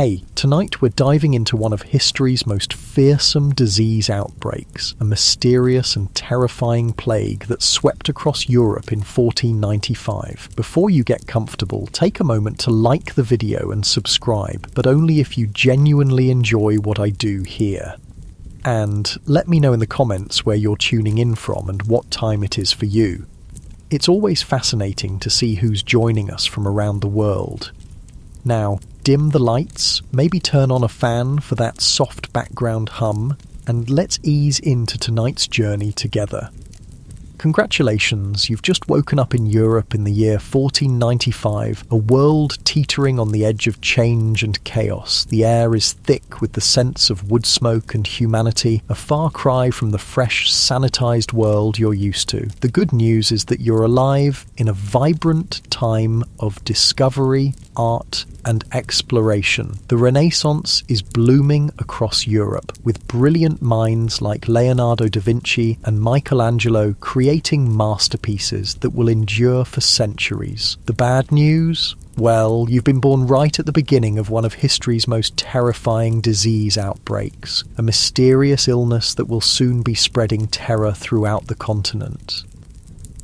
Hey, tonight we're diving into one of history's most fearsome disease outbreaks, a mysterious and terrifying plague that swept across Europe in 1495. Before you get comfortable, take a moment to like the video and subscribe, but only if you genuinely enjoy what I do here. And let me know in the comments where you're tuning in from and what time it is for you. It's always fascinating to see who's joining us from around the world. Now, dim the lights, maybe turn on a fan for that soft background hum, and let's ease into tonight's journey together. Congratulations, you've just woken up in Europe in the year 1495, a world teetering on the edge of change and chaos. The air is thick with the sense of wood smoke and humanity, a far cry from the fresh, sanitized world you're used to. The good news is that you're alive in a vibrant time of discovery, art, and exploration. The Renaissance is blooming across Europe, with brilliant minds like Leonardo da Vinci and Michelangelo creating masterpieces that will endure for centuries. The bad news? Well, you've been born right at the beginning of one of history's most terrifying disease outbreaks, a mysterious illness that will soon be spreading terror throughout the continent.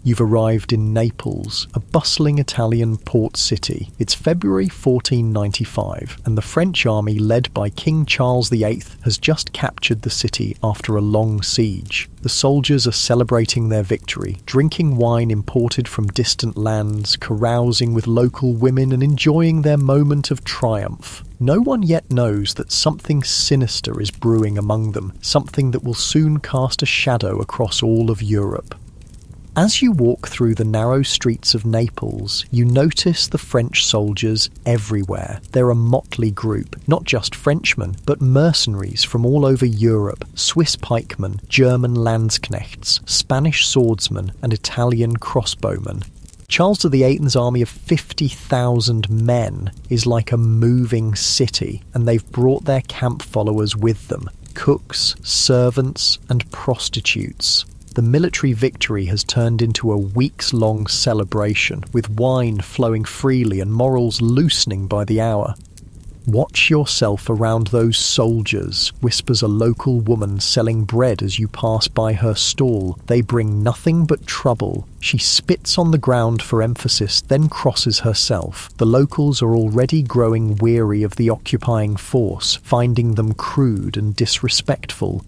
You've arrived in Naples, a bustling Italian port city. It's February 1495, and the French army led by King Charles VIII has just captured the city after a long siege. The soldiers are celebrating their victory, drinking wine imported from distant lands, carousing with local women and enjoying their moment of triumph. No one yet knows that something sinister is brewing among them, something that will soon cast a shadow across all of Europe. As you walk through the narrow streets of Naples, you notice the French soldiers everywhere. They're a motley group, not just Frenchmen, but mercenaries from all over Europe, Swiss pikemen, German landsknechts, Spanish swordsmen, and Italian crossbowmen. Charles VIII's army of 50,000 men is like a moving city, and they've brought their camp followers with them, cooks, servants, and prostitutes. The military victory has turned into a weeks-long celebration, with wine flowing freely and morals loosening by the hour. "Watch yourself around those soldiers," whispers a local woman selling bread as you pass by her stall. "They bring nothing but trouble." She spits on the ground for emphasis, then crosses herself. The locals are already growing weary of the occupying force, finding them crude and disrespectful.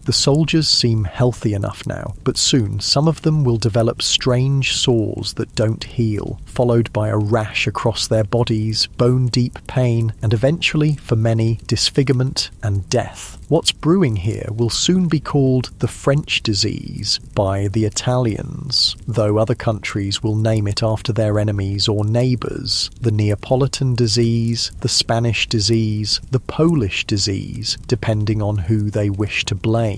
The soldiers seem healthy enough now, but soon some of them will develop strange sores that don't heal, followed by a rash across their bodies, bone-deep pain, and eventually, for many, disfigurement and death. What's brewing here will soon be called the French disease by the Italians, though other countries will name it after their enemies or neighbours. The Neapolitan disease, the Spanish disease, the Polish disease, depending on who they wish to blame.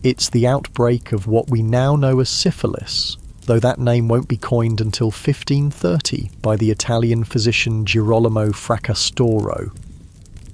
It's the outbreak of what we now know as syphilis, though that name won't be coined until 1530 by the Italian physician Girolamo Fracastoro.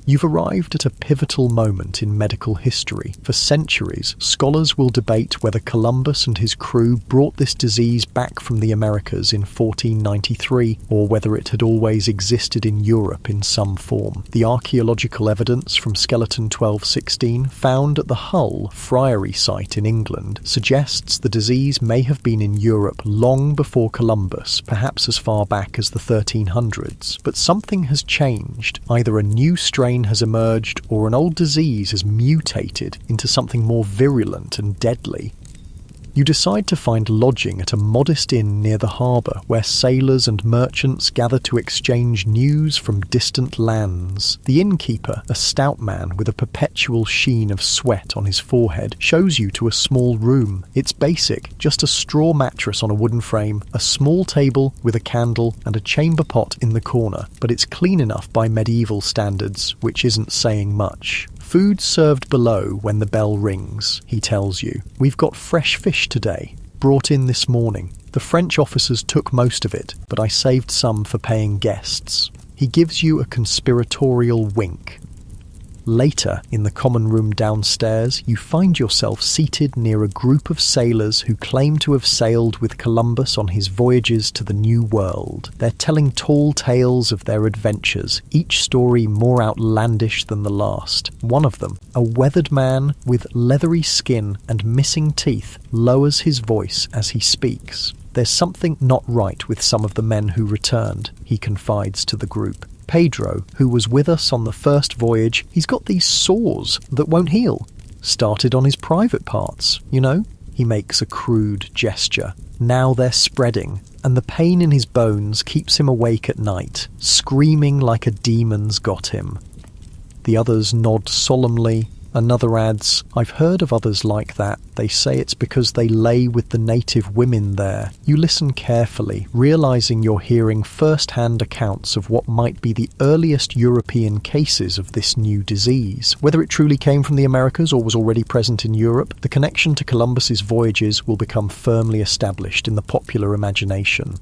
You've arrived at a pivotal moment in medical history. For centuries, scholars will debate whether Columbus and his crew brought this disease back from the Americas in 1493, or whether it had always existed in Europe in some form. The archaeological evidence from skeleton 1216, found at the Hull Friary site in England, suggests the disease may have been in Europe long before Columbus, perhaps as far back as the 1300s. But something has changed. Either a new strain has emerged, or an old disease has mutated into something more virulent and deadly. You decide to find lodging at a modest inn near the harbour, where sailors and merchants gather to exchange news from distant lands. The innkeeper, a stout man with a perpetual sheen of sweat on his forehead, shows you to a small room. It's basic, just a straw mattress on a wooden frame, a small table with a candle, and a chamber pot in the corner, but it's clean enough by medieval standards, which isn't saying much. "Food served below when the bell rings," he tells you. "We've got fresh fish today, brought in this morning. The French officers took most of it, but I saved some for paying guests." He gives you a conspiratorial wink. Later, in the common room downstairs, you find yourself seated near a group of sailors who claim to have sailed with Columbus on his voyages to the New World. They're telling tall tales of their adventures, each story more outlandish than the last. One of them, a weathered man with leathery skin and missing teeth, lowers his voice as he speaks. There's something not right with some of the men who returned, he confides to the group. Pedro, who was with us on the first voyage, he's got these sores that won't heal. Started on his private parts, you know? He makes a crude gesture. Now they're spreading, and the pain in his bones keeps him awake at night, screaming like a demon's got him. The others nod solemnly. Another adds, I've heard of others like that. They say it's because they lay with the native women there. You listen carefully, realizing you're hearing first-hand accounts of what might be the earliest European cases of this new disease. Whether it truly came from the Americas or was already present in Europe, the connection to Columbus's voyages will become firmly established in the popular imagination.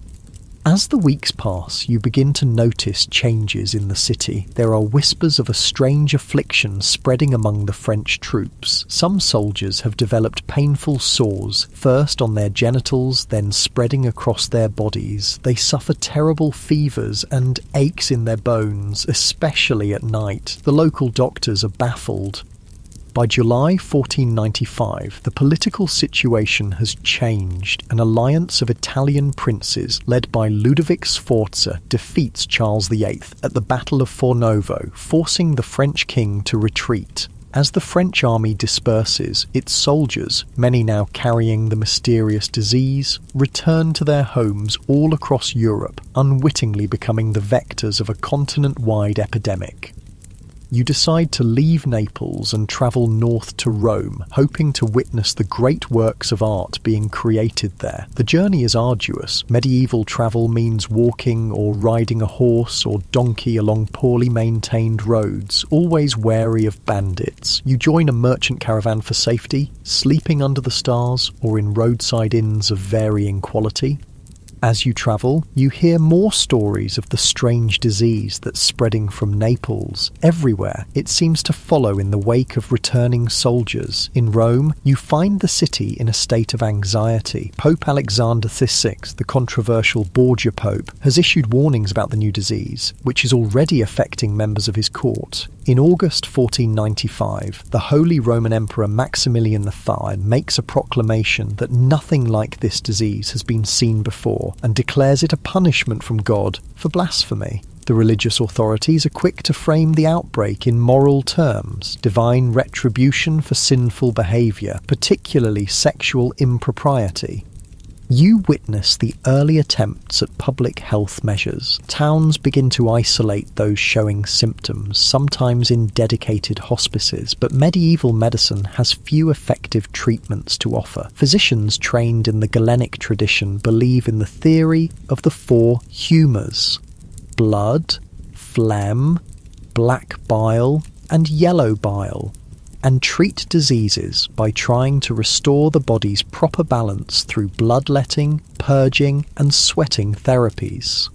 As the weeks pass, you begin to notice changes in the city. There are whispers of a strange affliction spreading among the French troops. Some soldiers have developed painful sores, first on their genitals, then spreading across their bodies. They suffer terrible fevers and aches in their bones, especially at night. The local doctors are baffled. By July 1495, the political situation has changed. An alliance of Italian princes, led by Ludovic Sforza, defeats Charles VIII at the Battle of Fornovo, forcing the French king to retreat. As the French army disperses, its soldiers, many now carrying the mysterious disease, return to their homes all across Europe, unwittingly becoming the vectors of a continent-wide epidemic. You decide to leave Naples and travel north to Rome, hoping to witness the great works of art being created there. The journey is arduous. Medieval travel means walking or riding a horse or donkey along poorly maintained roads, always wary of bandits. You join a merchant caravan for safety, sleeping under the stars or in roadside inns of varying quality. As you travel, you hear more stories of the strange disease that's spreading from Naples. Everywhere, it seems to follow in the wake of returning soldiers. In Rome, you find the city in a state of anxiety. Pope Alexander VI, the controversial Borgia Pope, has issued warnings about the new disease, which is already affecting members of his court. In August 1495, the Holy Roman Emperor Maximilian III makes a proclamation that nothing like this disease has been seen before, and declares it a punishment from God for blasphemy. The religious authorities are quick to frame the outbreak in moral terms, divine retribution for sinful behaviour, particularly sexual impropriety. You witness the early attempts at public health measures. Towns begin to isolate those showing symptoms, sometimes in dedicated hospices, but medieval medicine has few effective treatments to offer. Physicians trained in the Galenic tradition believe in the theory of the four humours: blood, phlegm, black bile, and yellow bile, and treat diseases by trying to restore the body's proper balance through bloodletting, purging, and sweating therapies.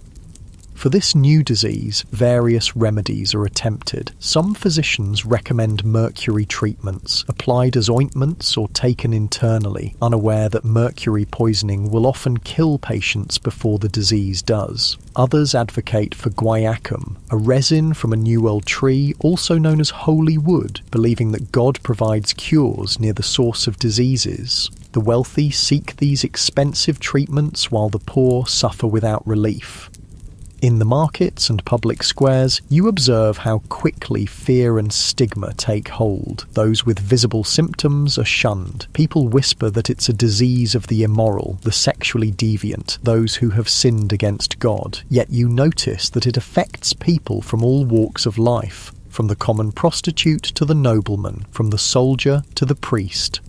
For this new disease, various remedies are attempted. Some physicians recommend mercury treatments, applied as ointments or taken internally, unaware that mercury poisoning will often kill patients before the disease does. Others advocate for guaiacum, a resin from a New World tree, also known as holy wood, believing that God provides cures near the source of diseases. The wealthy seek these expensive treatments while the poor suffer without relief. In the markets and public squares, you observe how quickly fear and stigma take hold. Those with visible symptoms are shunned. People whisper that it's a disease of the immoral, the sexually deviant, those who have sinned against God. Yet you notice that it affects people from all walks of life, from the common prostitute to the nobleman, from the soldier to the priest.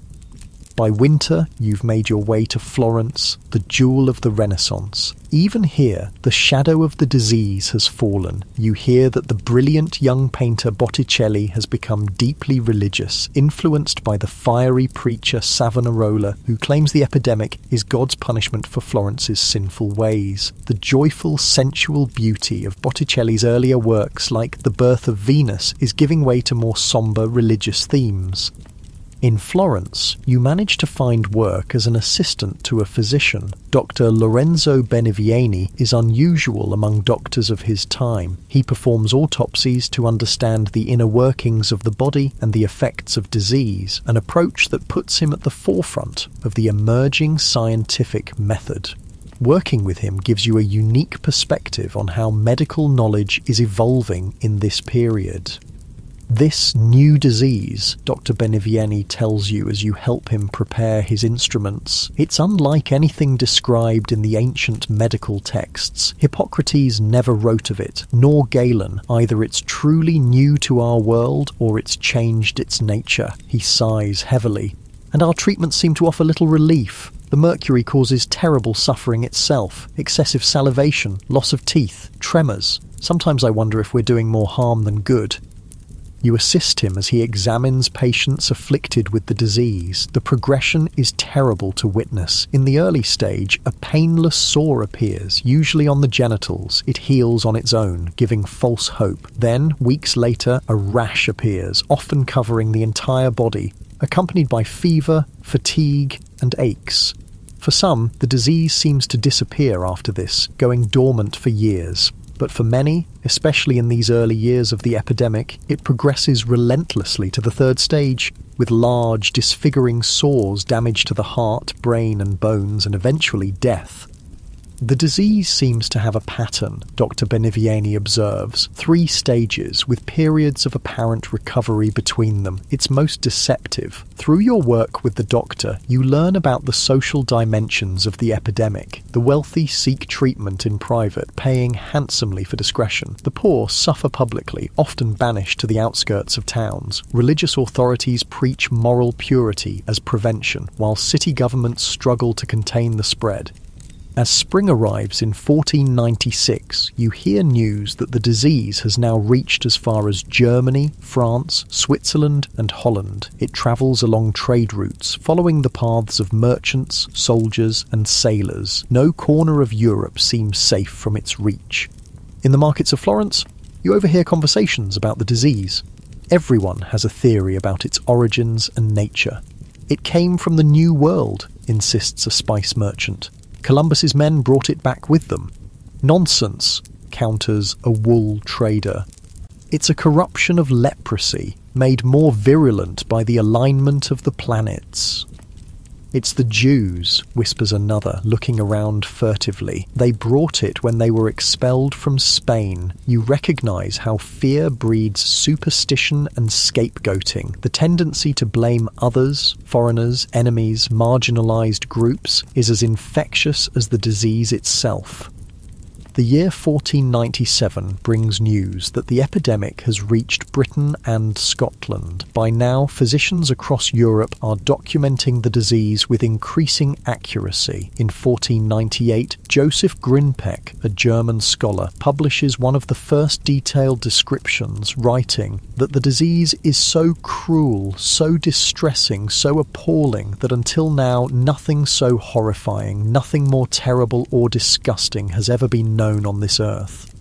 By winter, you've made your way to Florence, the jewel of the Renaissance. Even here, the shadow of the disease has fallen. You hear that the brilliant young painter Botticelli has become deeply religious, influenced by the fiery preacher Savonarola, who claims the epidemic is God's punishment for Florence's sinful ways. The joyful, sensual beauty of Botticelli's earlier works, like The Birth of Venus, is giving way to more sombre religious themes. In Florence, you manage to find work as an assistant to a physician. Dr. Lorenzo Benevieni is unusual among doctors of his time. He performs autopsies to understand the inner workings of the body and the effects of disease, an approach that puts him at the forefront of the emerging scientific method. Working with him gives you a unique perspective on how medical knowledge is evolving in this period. This new disease, Dr. Benevieni tells you as you help him prepare his instruments, it's unlike anything described in the ancient medical texts. Hippocrates never wrote of it, nor Galen. Either it's truly new to our world, or it's changed its nature. He sighs heavily. And our treatments seem to offer little relief. The mercury causes terrible suffering itself, excessive salivation, loss of teeth, tremors. Sometimes I wonder if we're doing more harm than good. You assist him as he examines patients afflicted with the disease. The progression is terrible to witness. In the early stage, a painless sore appears, usually on the genitals. It heals on its own, giving false hope. Then, weeks later, a rash appears, often covering the entire body, accompanied by fever, fatigue, and aches. For some, the disease seems to disappear after this, going dormant for years. But for many, especially in these early years of the epidemic, it progresses relentlessly to the third stage, with large, disfiguring sores, damage to the heart, brain and bones, and eventually death. The disease seems to have a pattern, Dr. Benevieni observes, 3 stages with periods of apparent recovery between them. It's most deceptive. Through your work with the doctor, you learn about the social dimensions of the epidemic. The wealthy seek treatment in private, paying handsomely for discretion. The poor suffer publicly, often banished to the outskirts of towns. Religious authorities preach moral purity as prevention, while city governments struggle to contain the spread. As spring arrives in 1496, you hear news that the disease has now reached as far as Germany, France, Switzerland, and Holland. It travels along trade routes, following the paths of merchants, soldiers, and sailors. No corner of Europe seems safe from its reach. In the markets of Florence, you overhear conversations about the disease. Everyone has a theory about its origins and nature. It came from the New World, insists a spice merchant. Columbus's men brought it back with them. Nonsense, counters a wool trader. It's a corruption of leprosy, made more virulent by the alignment of the planets. It's the Jews, whispers another, looking around furtively. They brought it when they were expelled from Spain. You recognize how fear breeds superstition and scapegoating. The tendency to blame others, foreigners, enemies, marginalized groups, is as infectious as the disease itself. The year 1497 brings news that the epidemic has reached Britain and Scotland. By now, physicians across Europe are documenting the disease with increasing accuracy. In 1498, Joseph Grinpeck, a German scholar, publishes one of the first detailed descriptions, writing that the disease is so cruel, so distressing, so appalling that until now nothing so horrifying, nothing more terrible or disgusting has ever been known on this earth.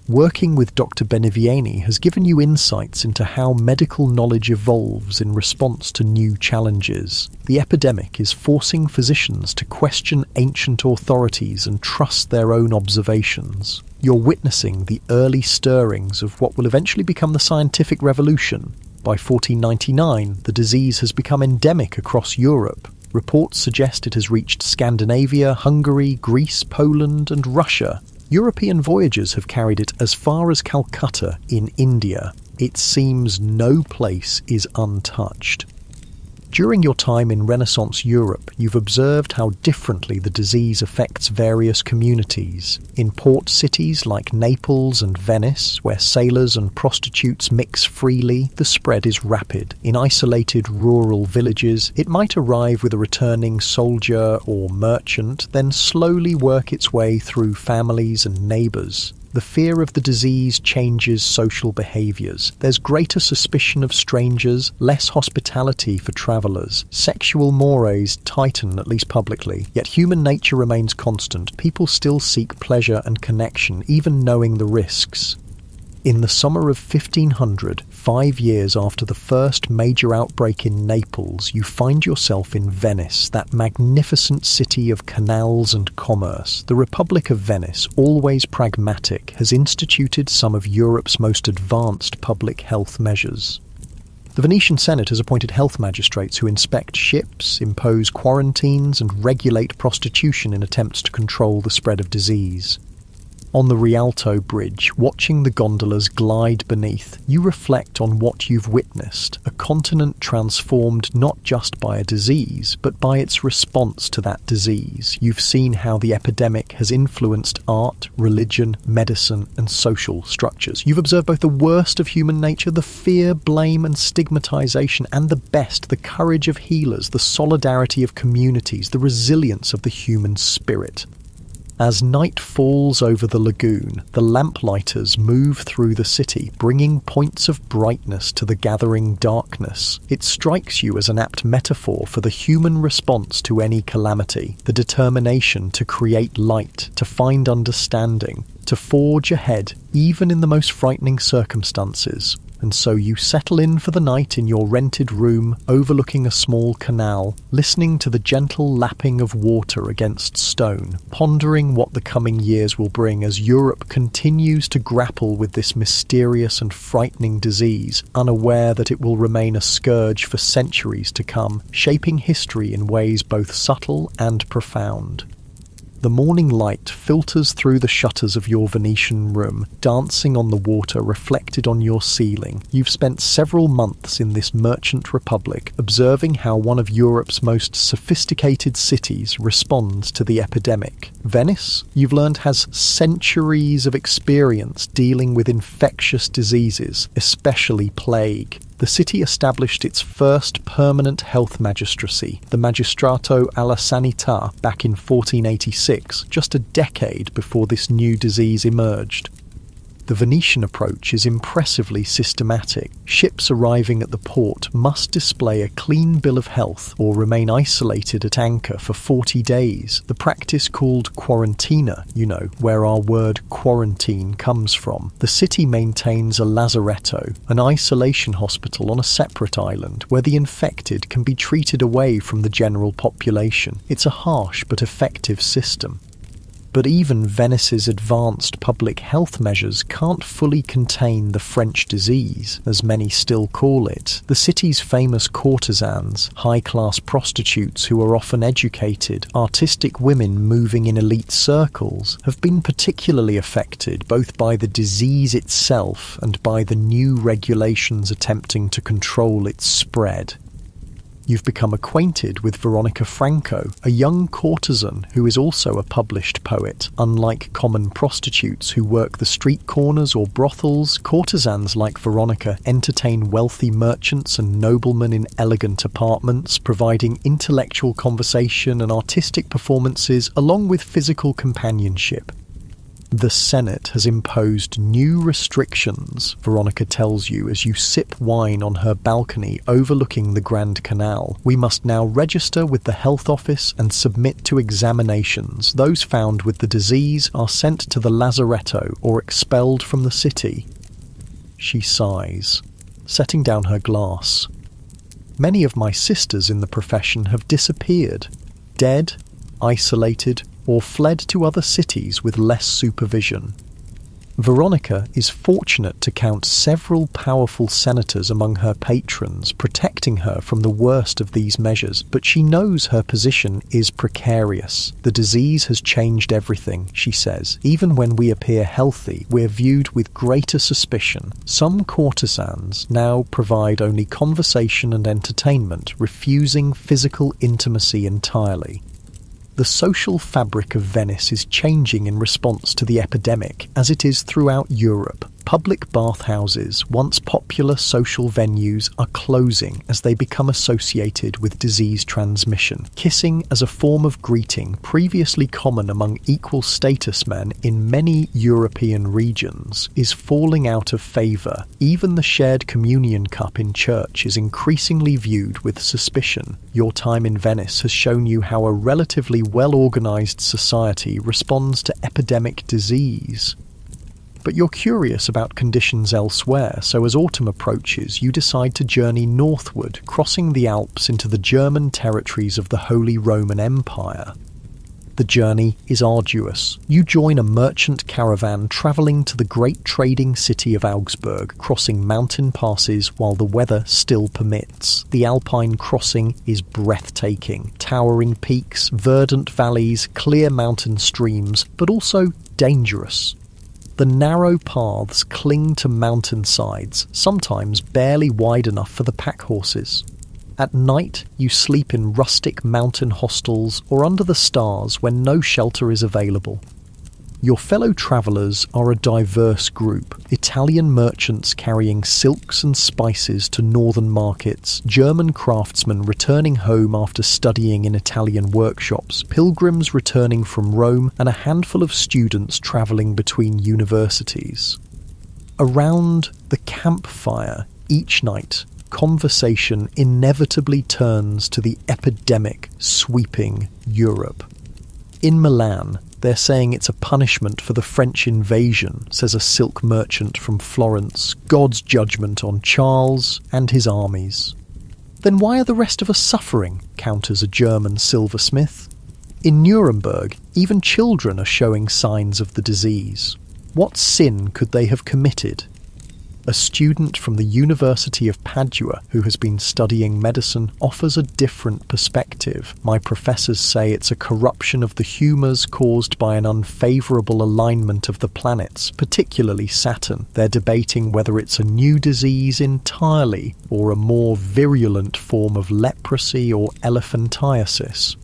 Working with Dr. Benevieni has given you insights into how medical knowledge evolves in response to new challenges. The epidemic is forcing physicians to question ancient authorities and trust their own observations. You're witnessing the early stirrings of what will eventually become the scientific revolution. By 1499, the disease has become endemic across Europe. Reports suggest it has reached Scandinavia, Hungary, Greece, Poland, and Russia. European voyagers have carried it as far as Calcutta in India. It seems no place is untouched. During your time in Renaissance Europe, you've observed how differently the disease affects various communities. In port cities like Naples and Venice, where sailors and prostitutes mix freely, the spread is rapid. In isolated rural villages, it might arrive with a returning soldier or merchant, then slowly work its way through families and neighbours. The fear of the disease changes social behaviours. There's greater suspicion of strangers, less hospitality for travellers. Sexual mores tighten, at least publicly. Yet human nature remains constant. People still seek pleasure and connection, even knowing the risks. In the summer of 1500, 5 years after the first major outbreak in Naples, you find yourself in Venice, that magnificent city of canals and commerce. The Republic of Venice, always pragmatic, has instituted some of Europe's most advanced public health measures. The Venetian Senate has appointed health magistrates who inspect ships, impose quarantines, and regulate prostitution in attempts to control the spread of disease. On the Rialto Bridge, watching the gondolas glide beneath, you reflect on what you've witnessed, a continent transformed not just by a disease, but by its response to that disease. You've seen how the epidemic has influenced art, religion, medicine, and social structures. You've observed both the worst of human nature, the fear, blame, and stigmatization, and the best, the courage of healers, the solidarity of communities, the resilience of the human spirit. As night falls over the lagoon, the lamplighters move through the city, bringing points of brightness to the gathering darkness. It strikes you as an apt metaphor for the human response to any calamity, the determination to create light, to find understanding, to forge ahead, even in the most frightening circumstances. And so you settle in for the night in your rented room overlooking a small canal, listening to the gentle lapping of water against stone, pondering what the coming years will bring as Europe continues to grapple with this mysterious and frightening disease, unaware that it will remain a scourge for centuries to come, shaping history in ways both subtle and profound. The morning light filters through the shutters of your Venetian room, dancing on the water reflected on your ceiling. You've spent several months in this merchant republic, observing how one of Europe's most sophisticated cities responds to the epidemic. Venice, you've learned, has centuries of experience dealing with infectious diseases, especially plague. The city established its first permanent health magistracy, the Magistrato alla Sanità, back in 1486, just a decade before this new disease emerged. The Venetian approach is impressively systematic. Ships arriving at the port must display a clean bill of health or remain isolated at anchor for 40 days. The practice called quarantina, where our word quarantine comes from. The city maintains a lazaretto, an isolation hospital on a separate island where the infected can be treated away from the general population. It's a harsh but effective system. But even Venice's advanced public health measures can't fully contain the French disease, as many still call it. The city's famous courtesans, high-class prostitutes who are often educated, artistic women moving in elite circles, have been particularly affected both by the disease itself and by the new regulations attempting to control its spread. You've become acquainted with Veronica Franco, a young courtesan who is also a published poet. Unlike common prostitutes who work the street corners or brothels, courtesans like Veronica entertain wealthy merchants and noblemen in elegant apartments, providing intellectual conversation and artistic performances along with physical companionship. The Senate has imposed new restrictions, Veronica tells you as you sip wine on her balcony overlooking the Grand Canal. We must now register with the health office and submit to examinations. Those found with the disease are sent to the lazaretto or expelled from the city. She sighs, setting down her glass. Many of my sisters in the profession have disappeared, dead, isolated, or fled to other cities with less supervision. Veronica is fortunate to count several powerful senators among her patrons, protecting her from the worst of these measures, but she knows her position is precarious. The disease has changed everything, she says. Even when we appear healthy, we're viewed with greater suspicion. Some courtesans now provide only conversation and entertainment, refusing physical intimacy entirely. The social fabric of Venice is changing in response to the epidemic, as it is throughout Europe. Public bathhouses, once popular social venues, are closing as they become associated with disease transmission. Kissing as a form of greeting, previously common among equal status men in many European regions, is falling out of favour. Even the shared communion cup in church is increasingly viewed with suspicion. Your time in Venice has shown you how a relatively well-organised society responds to epidemic disease. But you're curious about conditions elsewhere, so as autumn approaches, you decide to journey northward, crossing the Alps into the German territories of the Holy Roman Empire. The journey is arduous. You join a merchant caravan travelling to the great trading city of Augsburg, crossing mountain passes while the weather still permits. The Alpine crossing is breathtaking. Towering peaks, verdant valleys, clear mountain streams, but also dangerous. The narrow paths cling to mountain sides, sometimes barely wide enough for the pack horses. At night, you sleep in rustic mountain hostels or under the stars when no shelter is available. Your fellow travellers are a diverse group. Italian merchants carrying silks and spices to northern markets, German craftsmen returning home after studying in Italian workshops, pilgrims returning from Rome, and a handful of students travelling between universities. Around the campfire each night, conversation inevitably turns to the epidemic sweeping Europe. In Milan, they're saying it's a punishment for the French invasion, says a silk merchant from Florence, God's judgment on Charles and his armies. Then why are the rest of us suffering, counters a German silversmith. In Nuremberg, even children are showing signs of the disease. What sin could they have committed? A student from the University of Padua who has been studying medicine offers a different perspective. My professors say it's a corruption of the humours caused by an unfavourable alignment of the planets, particularly Saturn. They're debating whether it's a new disease entirely or a more virulent form of leprosy or elephantiasis.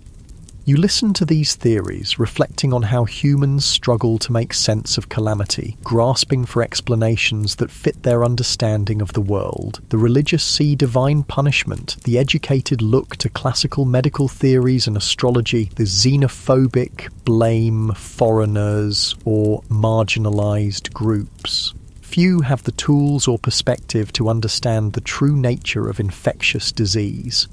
You listen to these theories, reflecting on how humans struggle to make sense of calamity, grasping for explanations that fit their understanding of the world. The religious see divine punishment, the educated look to classical medical theories and astrology, the xenophobic blame foreigners or marginalised groups. Few have the tools or perspective to understand the true nature of infectious disease.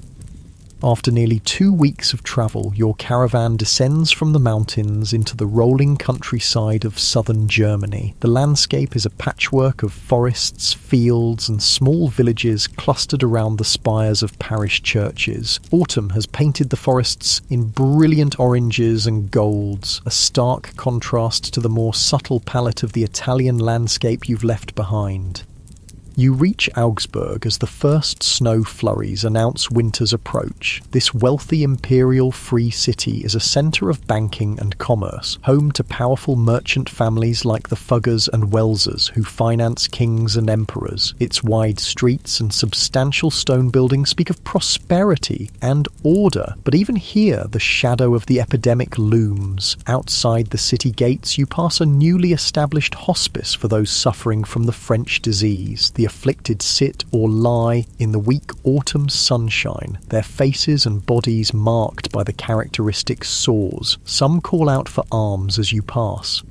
After nearly 2 weeks of travel, your caravan descends from the mountains into the rolling countryside of southern Germany. The landscape is a patchwork of forests, fields, and small villages clustered around the spires of parish churches. Autumn has painted the forests in brilliant oranges and golds, a stark contrast to the more subtle palette of the Italian landscape you've left behind. You reach Augsburg as the first snow flurries announce winter's approach. This wealthy imperial free city is a centre of banking and commerce, home to powerful merchant families like the Fuggers and Welsers who finance kings and emperors. Its wide streets and substantial stone buildings speak of prosperity and order, but even here the shadow of the epidemic looms. Outside the city gates you pass a newly established hospice for those suffering from the French disease. The afflicted sit or lie in the weak autumn sunshine, their faces and bodies marked by the characteristic sores. Some call out for alms as you pass.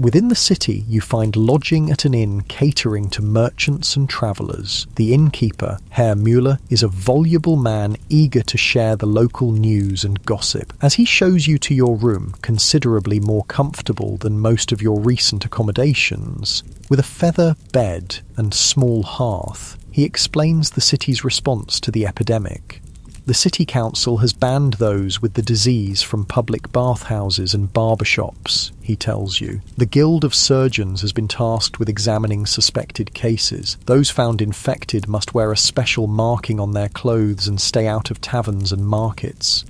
Within the city, you find lodging at an inn catering to merchants and travellers. The innkeeper, Herr Müller, is a voluble man eager to share the local news and gossip. As he shows you to your room, considerably more comfortable than most of your recent accommodations, with a feather bed and small hearth, he explains the city's response to the epidemic. The city council has banned those with the disease from public bathhouses and barbershops, he tells you. The Guild of Surgeons has been tasked with examining suspected cases. Those found infected must wear a special marking on their clothes and stay out of taverns and markets.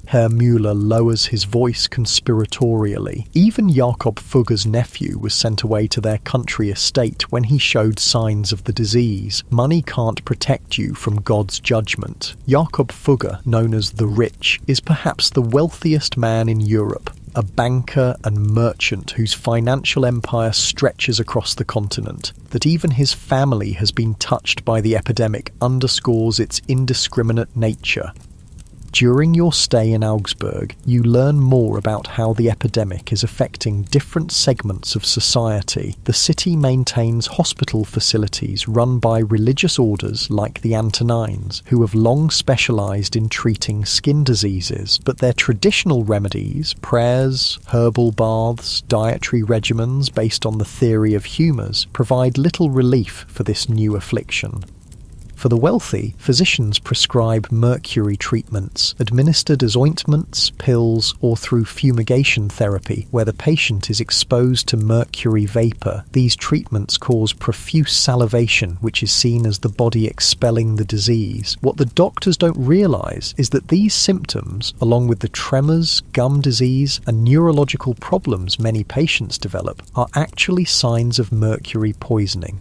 Herr Müller lowers his voice conspiratorially. Even Jakob Fugger's nephew was sent away to their country estate when he showed signs of the disease. Money can't protect you from God's judgment. Jakob Fugger, known as the Rich, is perhaps the wealthiest man in Europe. A banker and merchant whose financial empire stretches across the continent. That even his family has been touched by the epidemic underscores its indiscriminate nature. During your stay in Augsburg, you learn more about how the epidemic is affecting different segments of society. The city maintains hospital facilities run by religious orders like the Antonines, who have long specialised in treating skin diseases, but their traditional remedies, prayers, herbal baths, dietary regimens based on the theory of humours, provide little relief for this new affliction. For the wealthy, physicians prescribe mercury treatments, administered as ointments, pills, or through fumigation therapy, where the patient is exposed to mercury vapour. These treatments cause profuse salivation, which is seen as the body expelling the disease. What the doctors don't realise is that these symptoms, along with the tremors, gum disease, and neurological problems many patients develop, are actually signs of mercury poisoning.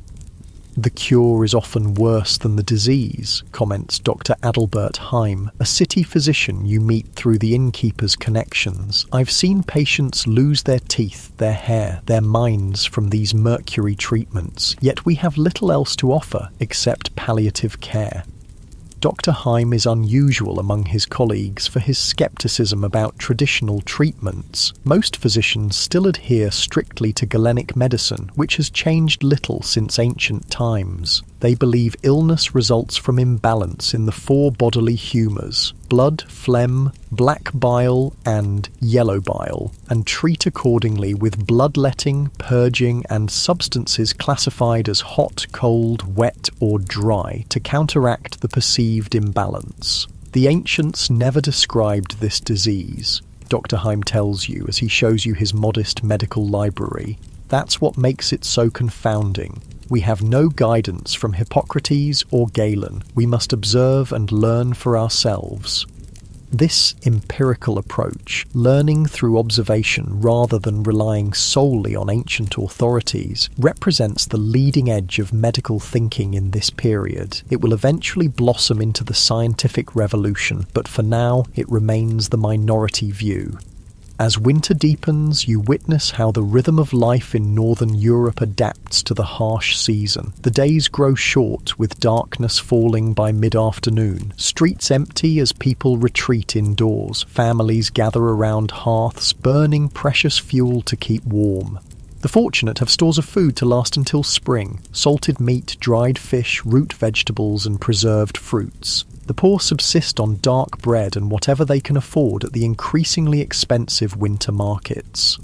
The cure is often worse than the disease, comments Dr. Adalbert Heim, a city physician you meet through the innkeeper's connections. I've seen patients lose their teeth, their hair, their minds from these mercury treatments, yet we have little else to offer except palliative care. Dr. Heim is unusual among his colleagues for his skepticism about traditional treatments. Most physicians still adhere strictly to Galenic medicine, which has changed little since ancient times. They believe illness results from imbalance in the four bodily humours: blood, phlegm, black bile, and yellow bile, and treat accordingly with bloodletting, purging, and substances classified as hot, cold, wet, or dry to counteract the perceived imbalance. The ancients never described this disease, Dr. Heim tells you as he shows you his modest medical library. That's what makes it so confounding. We have no guidance from Hippocrates or Galen. We must observe and learn for ourselves. This empirical approach, learning through observation rather than relying solely on ancient authorities, represents the leading edge of medical thinking in this period. It will eventually blossom into the scientific revolution, but for now it remains the minority view. As winter deepens, you witness how the rhythm of life in northern Europe adapts to the harsh season. The days grow short, with darkness falling by mid-afternoon. Streets empty as people retreat indoors. Families gather around hearths, burning precious fuel to keep warm. The fortunate have stores of food to last until spring: salted meat, dried fish, root vegetables, and preserved fruits. The poor subsist on dark bread and whatever they can afford at the increasingly expensive winter markets.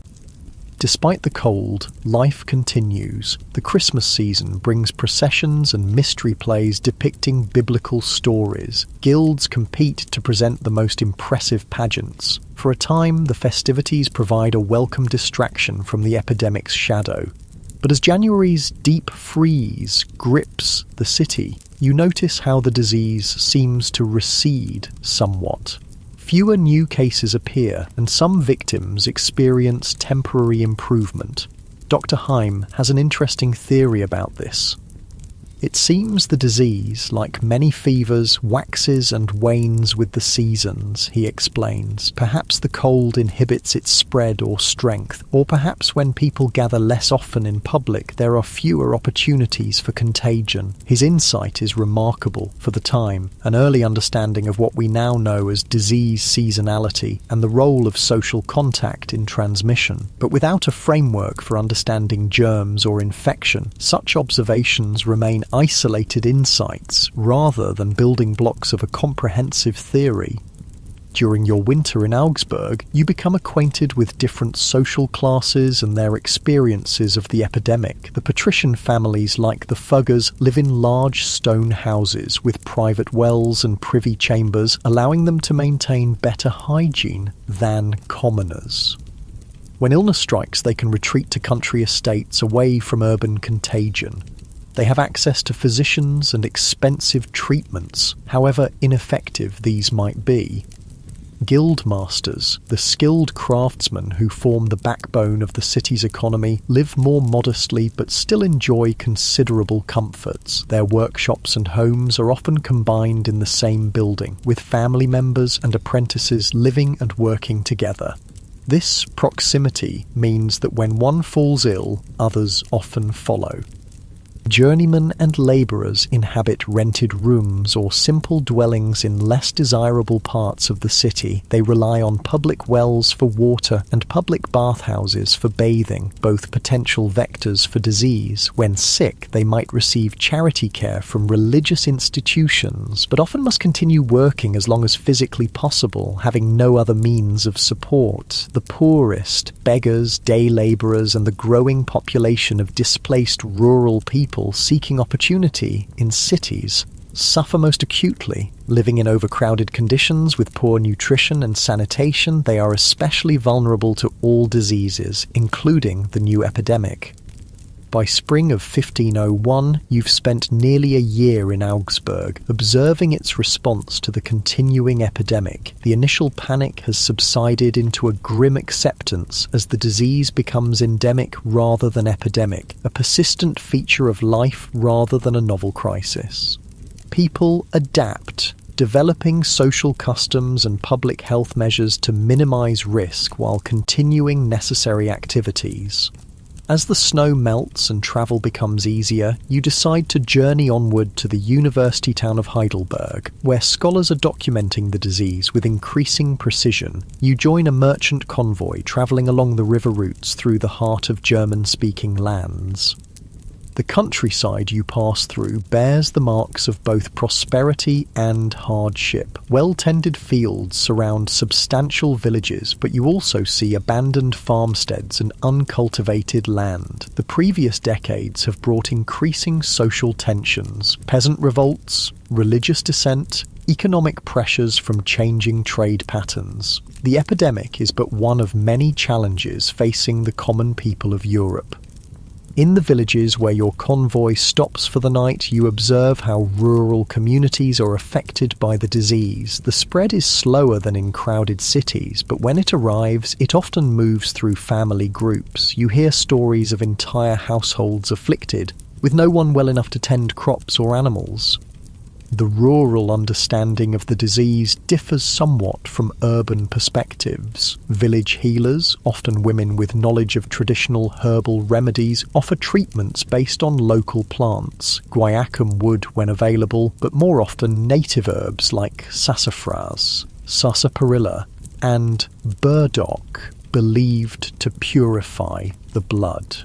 Despite the cold, life continues. The Christmas season brings processions and mystery plays depicting biblical stories. Guilds compete to present the most impressive pageants. For a time, the festivities provide a welcome distraction from the epidemic's shadow. But as January's deep freeze grips the city, you notice how the disease seems to recede somewhat. Fewer new cases appear, and some victims experience temporary improvement. Dr. Heim has an interesting theory about this. It seems the disease, like many fevers, waxes and wanes with the seasons, he explains. Perhaps the cold inhibits its spread or strength, or perhaps when people gather less often in public, there are fewer opportunities for contagion. His insight is remarkable for the time, an early understanding of what we now know as disease seasonality and the role of social contact in transmission. But without a framework for understanding germs or infection, such observations remain isolated insights rather than building blocks of a comprehensive theory. During your winter in Augsburg, you become acquainted with different social classes and their experiences of the epidemic. The patrician families like the Fuggers live in large stone houses with private wells and privy chambers, allowing them to maintain better hygiene than commoners. When illness strikes, they can retreat to country estates away from urban contagion. They have access to physicians and expensive treatments, however ineffective these might be. Guildmasters, the skilled craftsmen who form the backbone of the city's economy, live more modestly but still enjoy considerable comforts. Their workshops and homes are often combined in the same building, with family members and apprentices living and working together. This proximity means that when one falls ill, others often follow. Journeymen and labourers inhabit rented rooms or simple dwellings in less desirable parts of the city. They rely on public wells for water and public bathhouses for bathing, both potential vectors for disease. When sick, they might receive charity care from religious institutions, but often must continue working as long as physically possible, having no other means of support. The poorest, beggars, day labourers, and the growing population of displaced rural people seeking opportunity in cities suffer most acutely. Living in overcrowded conditions with poor nutrition and sanitation, they are especially vulnerable to all diseases, including the new epidemic. By spring of 1501, you've spent nearly a year in Augsburg, observing its response to the continuing epidemic. The initial panic has subsided into a grim acceptance as the disease becomes endemic rather than epidemic, a persistent feature of life rather than a novel crisis. People adapt, developing social customs and public health measures to minimize risk while continuing necessary activities. As the snow melts and travel becomes easier, you decide to journey onward to the university town of Heidelberg, where scholars are documenting the disease with increasing precision. You join a merchant convoy travelling along the river routes through the heart of German-speaking lands. The countryside you pass through bears the marks of both prosperity and hardship. Well-tended fields surround substantial villages, but you also see abandoned farmsteads and uncultivated land. The previous decades have brought increasing social tensions, peasant revolts, religious dissent, economic pressures from changing trade patterns. The epidemic is but one of many challenges facing the common people of Europe. In the villages where your convoy stops for the night, you observe how rural communities are affected by the disease. The spread is slower than in crowded cities, but when it arrives, it often moves through family groups. You hear stories of entire households afflicted, with no one well enough to tend crops or animals. The rural understanding of the disease differs somewhat from urban perspectives. Village healers, often women with knowledge of traditional herbal remedies, offer treatments based on local plants, guaiacum wood when available, but more often native herbs like sassafras, sarsaparilla, and burdock, believed to purify the blood.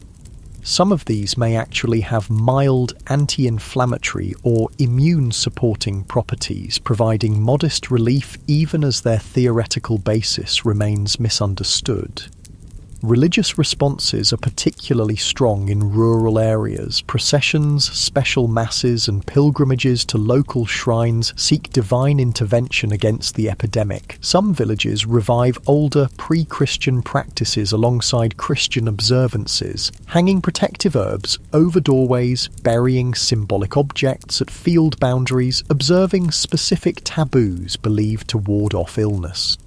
Some of these may actually have mild anti-inflammatory or immune-supporting properties, providing modest relief even as their theoretical basis remains misunderstood. Religious responses are particularly strong in rural areas. Processions, special masses, and pilgrimages to local shrines seek divine intervention against the epidemic. Some villages revive older pre-Christian practices alongside Christian observances, hanging protective herbs over doorways, burying symbolic objects at field boundaries, observing specific taboos believed to ward off illness.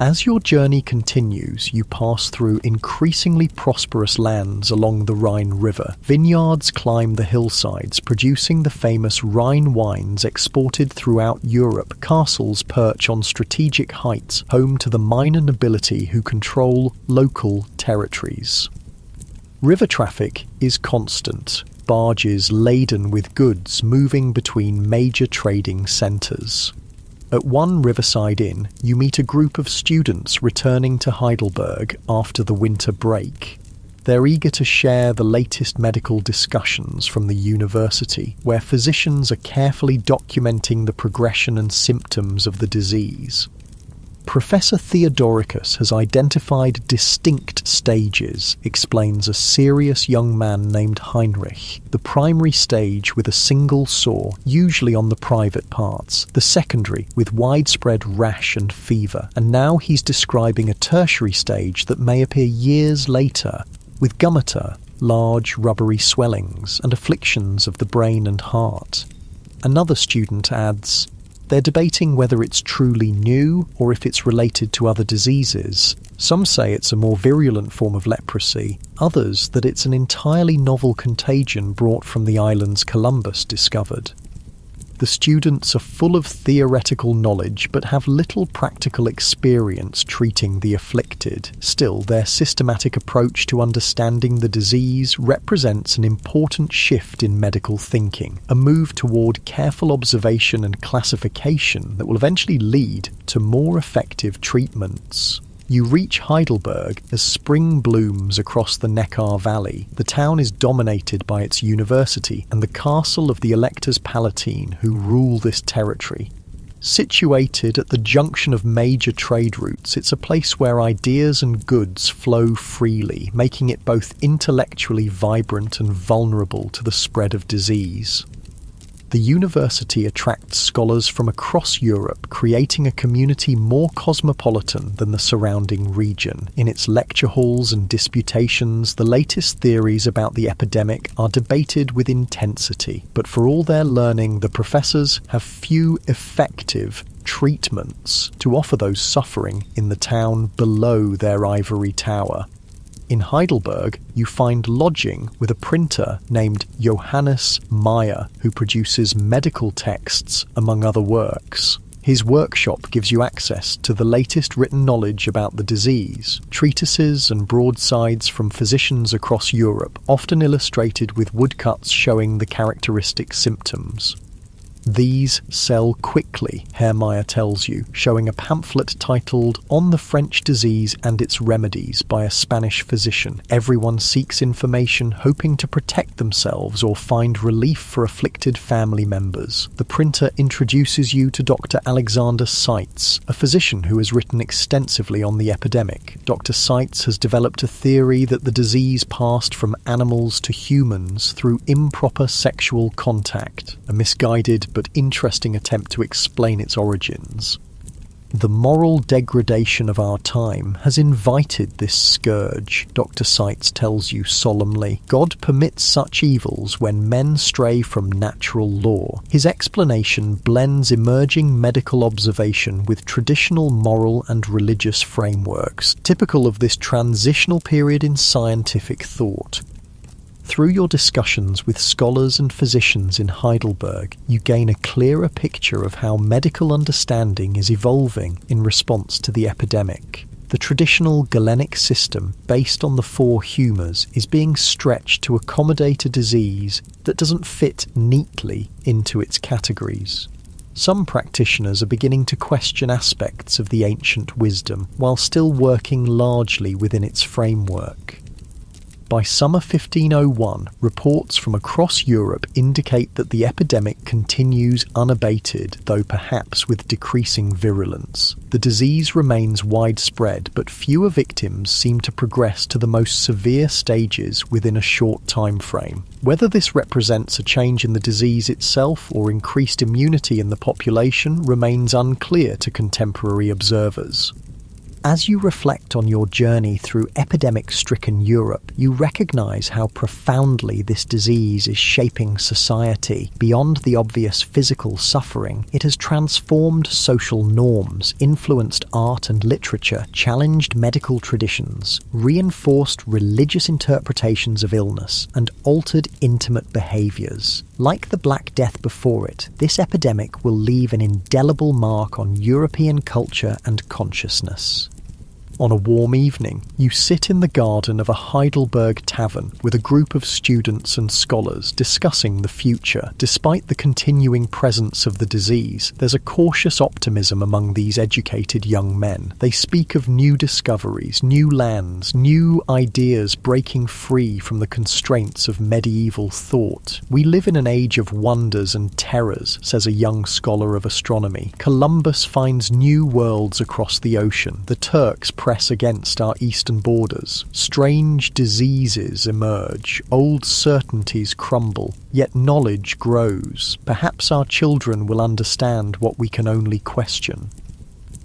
As your journey continues, you pass through increasingly prosperous lands along the Rhine River. Vineyards climb the hillsides, producing the famous Rhine wines exported throughout Europe. Castles perch on strategic heights, home to the minor nobility who control local territories. River traffic is constant, barges laden with goods moving between major trading centres. At one riverside inn, you meet a group of students returning to Heidelberg after the winter break. They're eager to share the latest medical discussions from the university, where physicians are carefully documenting the progression and symptoms of the disease. Professor Theodoricus has identified distinct stages, explains a serious young man named Heinrich. The primary stage with a single sore, usually on the private parts, the secondary with widespread rash and fever, and now he's describing a tertiary stage that may appear years later, with gumata, large rubbery swellings, and afflictions of the brain and heart. Another student adds, they're debating whether it's truly new or if it's related to other diseases. Some say it's a more virulent form of leprosy, others that it's an entirely novel contagion brought from the islands Columbus discovered. The students are full of theoretical knowledge but have little practical experience treating the afflicted. Still, their systematic approach to understanding the disease represents an important shift in medical thinking, a move toward careful observation and classification that will eventually lead to more effective treatments. You reach Heidelberg as spring blooms across the Neckar Valley. The town is dominated by its university and the castle of the Electors Palatine who rule this territory. Situated at the junction of major trade routes, it's a place where ideas and goods flow freely, making it both intellectually vibrant and vulnerable to the spread of disease. The university attracts scholars from across Europe, creating a community more cosmopolitan than the surrounding region. In its lecture halls and disputations, the latest theories about the epidemic are debated with intensity. But for all their learning, the professors have few effective treatments to offer those suffering in the town below their ivory tower. In Heidelberg, you find lodging with a printer named Johannes Meyer, who produces medical texts, among other works. His workshop gives you access to the latest written knowledge about the disease, treatises and broadsides from physicians across Europe, often illustrated with woodcuts showing the characteristic symptoms. These sell quickly, Herr Meyer tells you, showing a pamphlet titled On the French Disease and Its Remedies by a Spanish physician. Everyone seeks information, hoping to protect themselves or find relief for afflicted family members. The printer introduces you to Dr. Alexander Seitz, a physician who has written extensively on the epidemic. Dr. Seitz has developed a theory that the disease passed from animals to humans through improper sexual contact, a misguided but interesting attempt to explain its origins. The moral degradation of our time has invited this scourge, Dr. Seitz tells you solemnly. God permits such evils when men stray from natural law. His explanation blends emerging medical observation with traditional moral and religious frameworks, typical of this transitional period in scientific thought. Through your discussions with scholars and physicians in Heidelberg, you gain a clearer picture of how medical understanding is evolving in response to the epidemic. The traditional Galenic system, based on the four humours, is being stretched to accommodate a disease that doesn't fit neatly into its categories. Some practitioners are beginning to question aspects of the ancient wisdom, while still working largely within its framework. By summer 1501, reports from across Europe indicate that the epidemic continues unabated, though perhaps with decreasing virulence. The disease remains widespread, but fewer victims seem to progress to the most severe stages within a short time frame. Whether this represents a change in the disease itself or increased immunity in the population remains unclear to contemporary observers. As you reflect on your journey through epidemic-stricken Europe, you recognise how profoundly this disease is shaping society. Beyond the obvious physical suffering, it has transformed social norms, influenced art and literature, challenged medical traditions, reinforced religious interpretations of illness, and altered intimate behaviours. Like the Black Death before it, this epidemic will leave an indelible mark on European culture and consciousness. On a warm evening, you sit in the garden of a Heidelberg tavern with a group of students and scholars discussing the future. Despite the continuing presence of the disease, there's a cautious optimism among these educated young men. They speak of new discoveries, new lands, new ideas breaking free from the constraints of medieval thought. "We live in an age of wonders and terrors," says a young scholar of astronomy. "Columbus finds new worlds across the ocean. The Turks press against our eastern borders. Strange diseases emerge, old certainties crumble, yet knowledge grows. Perhaps our children will understand what we can only question."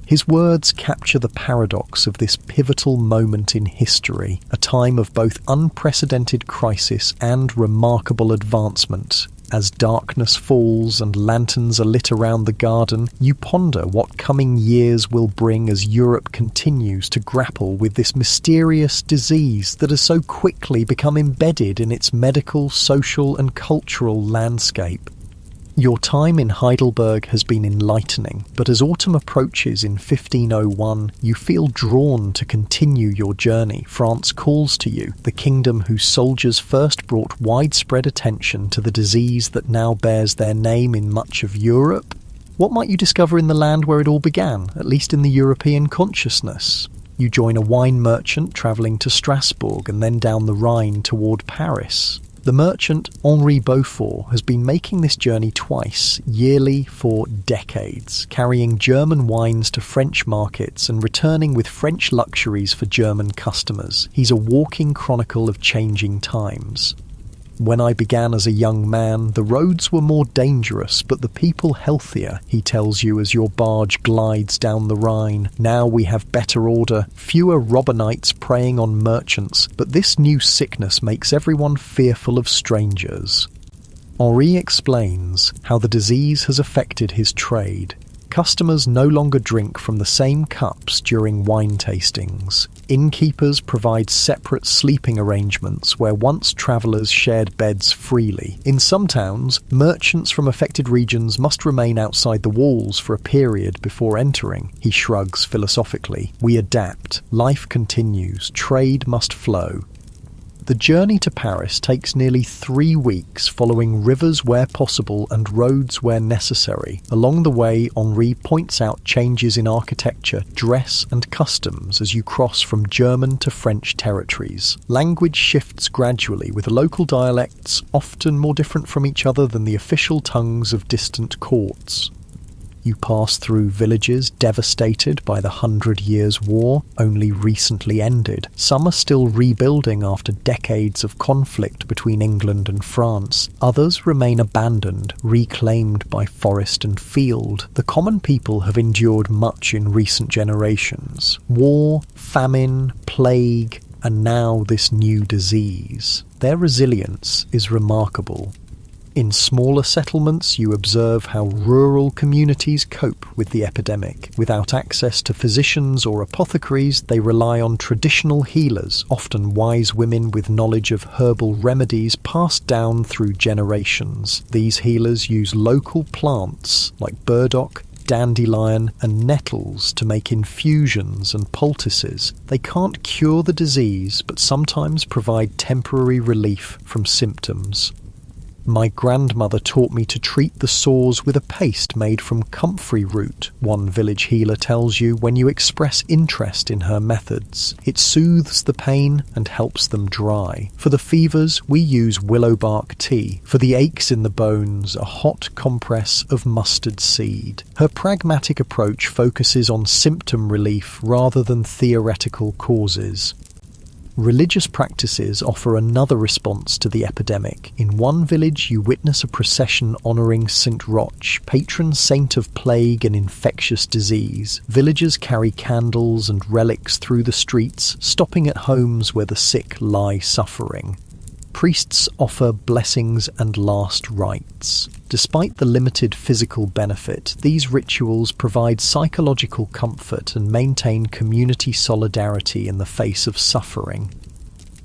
His words capture the paradox of this pivotal moment in history, a time of both unprecedented crisis and remarkable advancement. As darkness falls and lanterns are lit around the garden, you ponder what coming years will bring as Europe continues to grapple with this mysterious disease that has so quickly become embedded in its medical, social and cultural landscape. Your time in Heidelberg has been enlightening, but as autumn approaches in 1501, you feel drawn to continue your journey. France calls to you, the kingdom whose soldiers first brought widespread attention to the disease that now bears their name in much of Europe. What might you discover in the land where it all began, at least in the European consciousness? You join a wine merchant travelling to Strasbourg and then down the Rhine toward Paris. The merchant Henri Beaufort has been making this journey twice, yearly for decades, carrying German wines to French markets and returning with French luxuries for German customers. He's a walking chronicle of changing times. "When I began as a young man, the roads were more dangerous, but the people healthier," he tells you as your barge glides down the Rhine. "Now we have better order, fewer robber knights preying on merchants, but this new sickness makes everyone fearful of strangers." Henri explains how the disease has affected his trade. Customers no longer drink from the same cups during wine tastings. Innkeepers provide separate sleeping arrangements where once travellers shared beds freely. In some towns, merchants from affected regions must remain outside the walls for a period before entering. He shrugs philosophically. "We adapt. Life continues. Trade must flow." The journey to Paris takes nearly 3 weeks, following rivers where possible and roads where necessary. Along the way, Henri points out changes in architecture, dress and customs as you cross from German to French territories. Language shifts gradually, with local dialects often more different from each other than the official tongues of distant courts. You pass through villages devastated by the 100 Years' War, only recently ended. Some are still rebuilding after decades of conflict between England and France. Others remain abandoned, reclaimed by forest and field. The common people have endured much in recent generations. War, famine, plague, and now this new disease. Their resilience is remarkable. In smaller settlements, you observe how rural communities cope with the epidemic. Without access to physicians or apothecaries, they rely on traditional healers, often wise women with knowledge of herbal remedies passed down through generations. These healers use local plants like burdock, dandelion and nettles to make infusions and poultices. They can't cure the disease, but sometimes provide temporary relief from symptoms. "My grandmother taught me to treat the sores with a paste made from comfrey root," one village healer tells you when you express interest in her methods. "It soothes the pain and helps them dry. For the fevers, we use willow bark tea. For the aches in the bones, a hot compress of mustard seed." Her pragmatic approach focuses on symptom relief rather than theoretical causes. Religious practices offer another response to the epidemic. In one village, you witness a procession honouring St. Roch, patron saint of plague and infectious disease. Villagers carry candles and relics through the streets, stopping at homes where the sick lie suffering. Priests offer blessings and last rites. Despite the limited physical benefit, these rituals provide psychological comfort and maintain community solidarity in the face of suffering.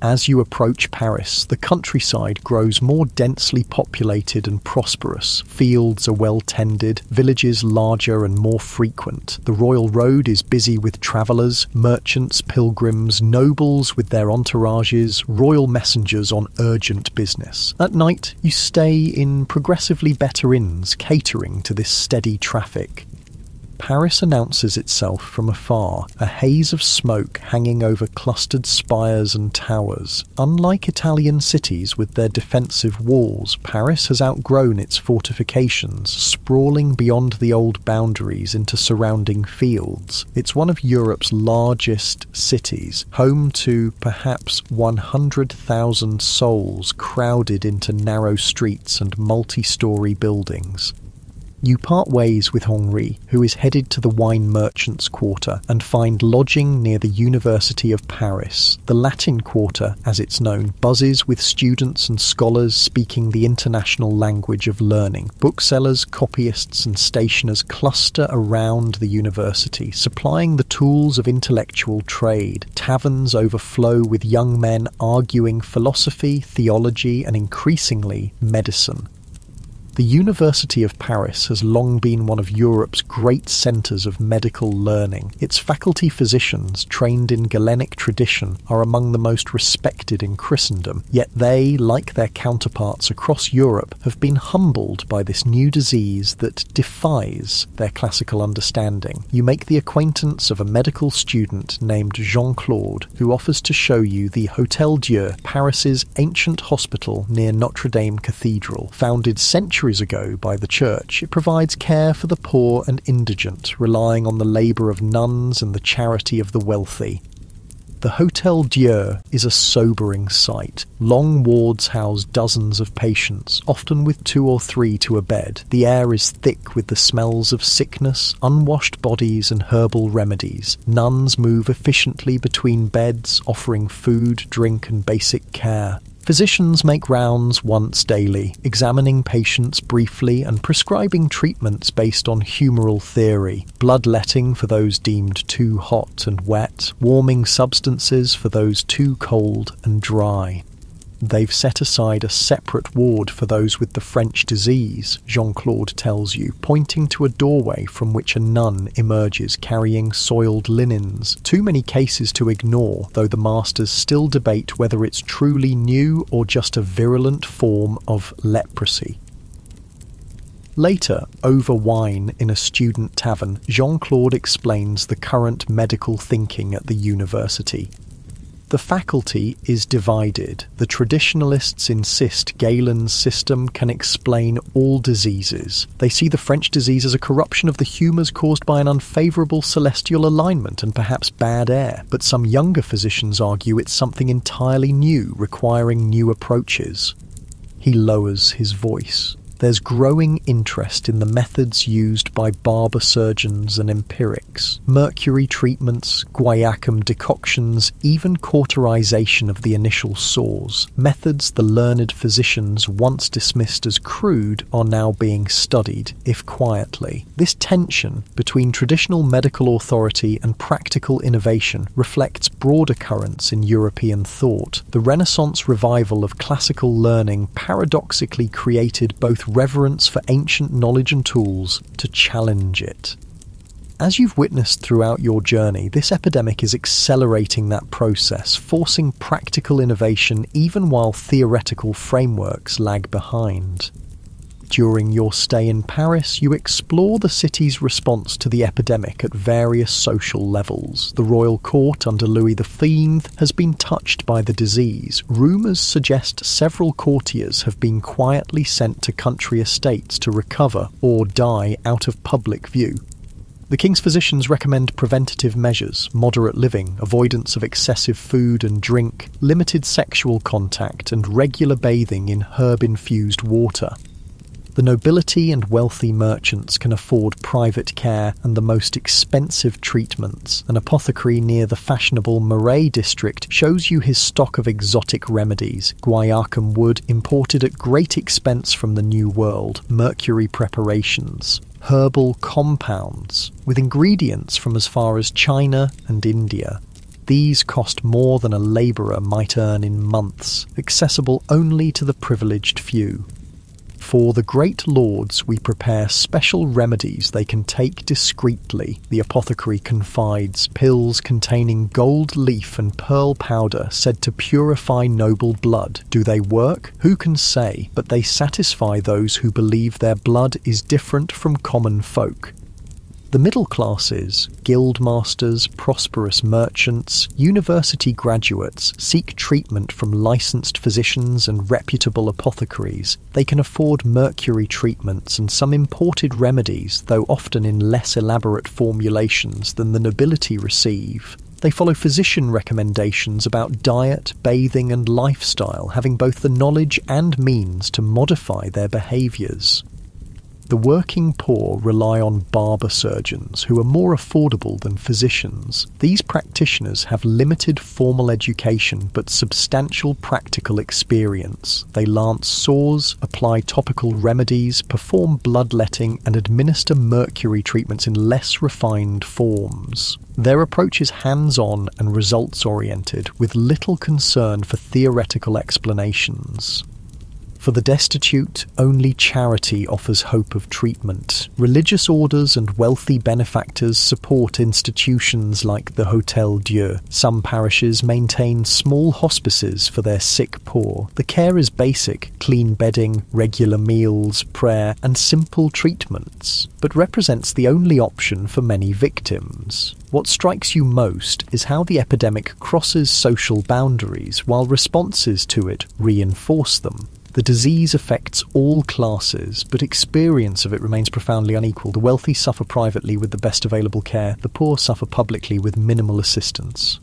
As you approach Paris, the countryside grows more densely populated and prosperous. Fields are well tended, villages larger and more frequent. The royal road is busy with travellers, merchants, pilgrims, nobles with their entourages, royal messengers on urgent business. At night, you stay in progressively better inns, catering to this steady traffic. Paris announces itself from afar, a haze of smoke hanging over clustered spires and towers. Unlike Italian cities with their defensive walls, Paris has outgrown its fortifications, sprawling beyond the old boundaries into surrounding fields. It's one of Europe's largest cities, home to perhaps 100,000 souls crowded into narrow streets and multi-storey buildings. You part ways with Henri, who is headed to the wine merchants' quarter, and find lodging near the University of Paris. The Latin Quarter, as it's known, buzzes with students and scholars speaking the international language of learning. Booksellers, copyists and stationers cluster around the university, supplying the tools of intellectual trade. Taverns overflow with young men arguing philosophy, theology and increasingly medicine. The University of Paris has long been one of Europe's great centres of medical learning. Its faculty physicians, trained in Galenic tradition, are among the most respected in Christendom, yet they, like their counterparts across Europe, have been humbled by this new disease that defies their classical understanding. You make the acquaintance of a medical student named Jean-Claude, who offers to show you the Hôtel Dieu, Paris's ancient hospital near Notre Dame Cathedral. Founded centuries ago by the church, it provides care for the poor and indigent, relying on the labour of nuns and the charity of the wealthy. The Hôtel Dieu is a sobering sight. Long wards house dozens of patients, often with 2 or 3 to a bed. The air is thick with the smells of sickness, unwashed bodies and herbal remedies. Nuns move efficiently between beds, offering food, drink and basic care. Physicians make rounds once daily, examining patients briefly and prescribing treatments based on humoral theory, bloodletting for those deemed too hot and wet, warming substances for those too cold and dry. They've set aside a separate ward for those with the French disease, Jean-Claude tells you, pointing to a doorway from which a nun emerges carrying soiled linens. Too many cases to ignore, though the masters still debate whether it's truly new or just a virulent form of leprosy. Later, over wine in a student tavern, Jean-Claude explains the current medical thinking at the university. The faculty is divided. The traditionalists insist Galen's system can explain all diseases. They see the French disease as a corruption of the humours caused by an unfavourable celestial alignment and perhaps bad air. But some younger physicians argue it's something entirely new, requiring new approaches. He lowers his voice. There's growing interest in the methods used by barber surgeons and empirics. Mercury treatments, guaiacum decoctions, even cauterization of the initial sores. Methods the learned physicians once dismissed as crude are now being studied, if quietly. This tension between traditional medical authority and practical innovation reflects broader currents in European thought. The Renaissance revival of classical learning paradoxically created both reverence for ancient knowledge and tools to challenge it. As you've witnessed throughout your journey, this epidemic is accelerating that process, forcing practical innovation even while theoretical frameworks lag behind. During your stay in Paris, you explore the city's response to the epidemic at various social levels. The royal court under Louis XV has been touched by the disease. Rumours suggest several courtiers have been quietly sent to country estates to recover or die out of public view. The king's physicians recommend preventative measures, moderate living, avoidance of excessive food and drink, limited sexual contact, and regular bathing in herb-infused water. The nobility and wealthy merchants can afford private care and the most expensive treatments. An apothecary near the fashionable Marais district shows you his stock of exotic remedies, guaiacum wood imported at great expense from the New World, mercury preparations, herbal compounds, with ingredients from as far as China and India. These cost more than a labourer might earn in months, accessible only to the privileged few. For the great lords we prepare special remedies they can take discreetly, the apothecary confides, pills containing gold leaf and pearl powder said to purify noble blood. Do they work? Who can say? But they satisfy those who believe their blood is different from common folk. The middle classes, guildmasters, prosperous merchants, university graduates seek treatment from licensed physicians and reputable apothecaries. They can afford mercury treatments and some imported remedies, though often in less elaborate formulations than the nobility receive. They follow physician recommendations about diet, bathing and lifestyle, having both the knowledge and means to modify their behaviours. The working poor rely on barber surgeons, who are more affordable than physicians. These practitioners have limited formal education but substantial practical experience. They lance sores, apply topical remedies, perform bloodletting, and administer mercury treatments in less refined forms. Their approach is hands-on and results-oriented, with little concern for theoretical explanations. For the destitute, only charity offers hope of treatment. Religious orders and wealthy benefactors support institutions like the Hôtel Dieu. Some parishes maintain small hospices for their sick poor. The care is basic: clean bedding, regular meals, prayer, and simple treatments, but represents the only option for many victims. What strikes you most is how the epidemic crosses social boundaries while responses to it reinforce them. The disease affects all classes, but experience of it remains profoundly unequal. The wealthy suffer privately with the best available care, the poor suffer publicly with minimal assistance.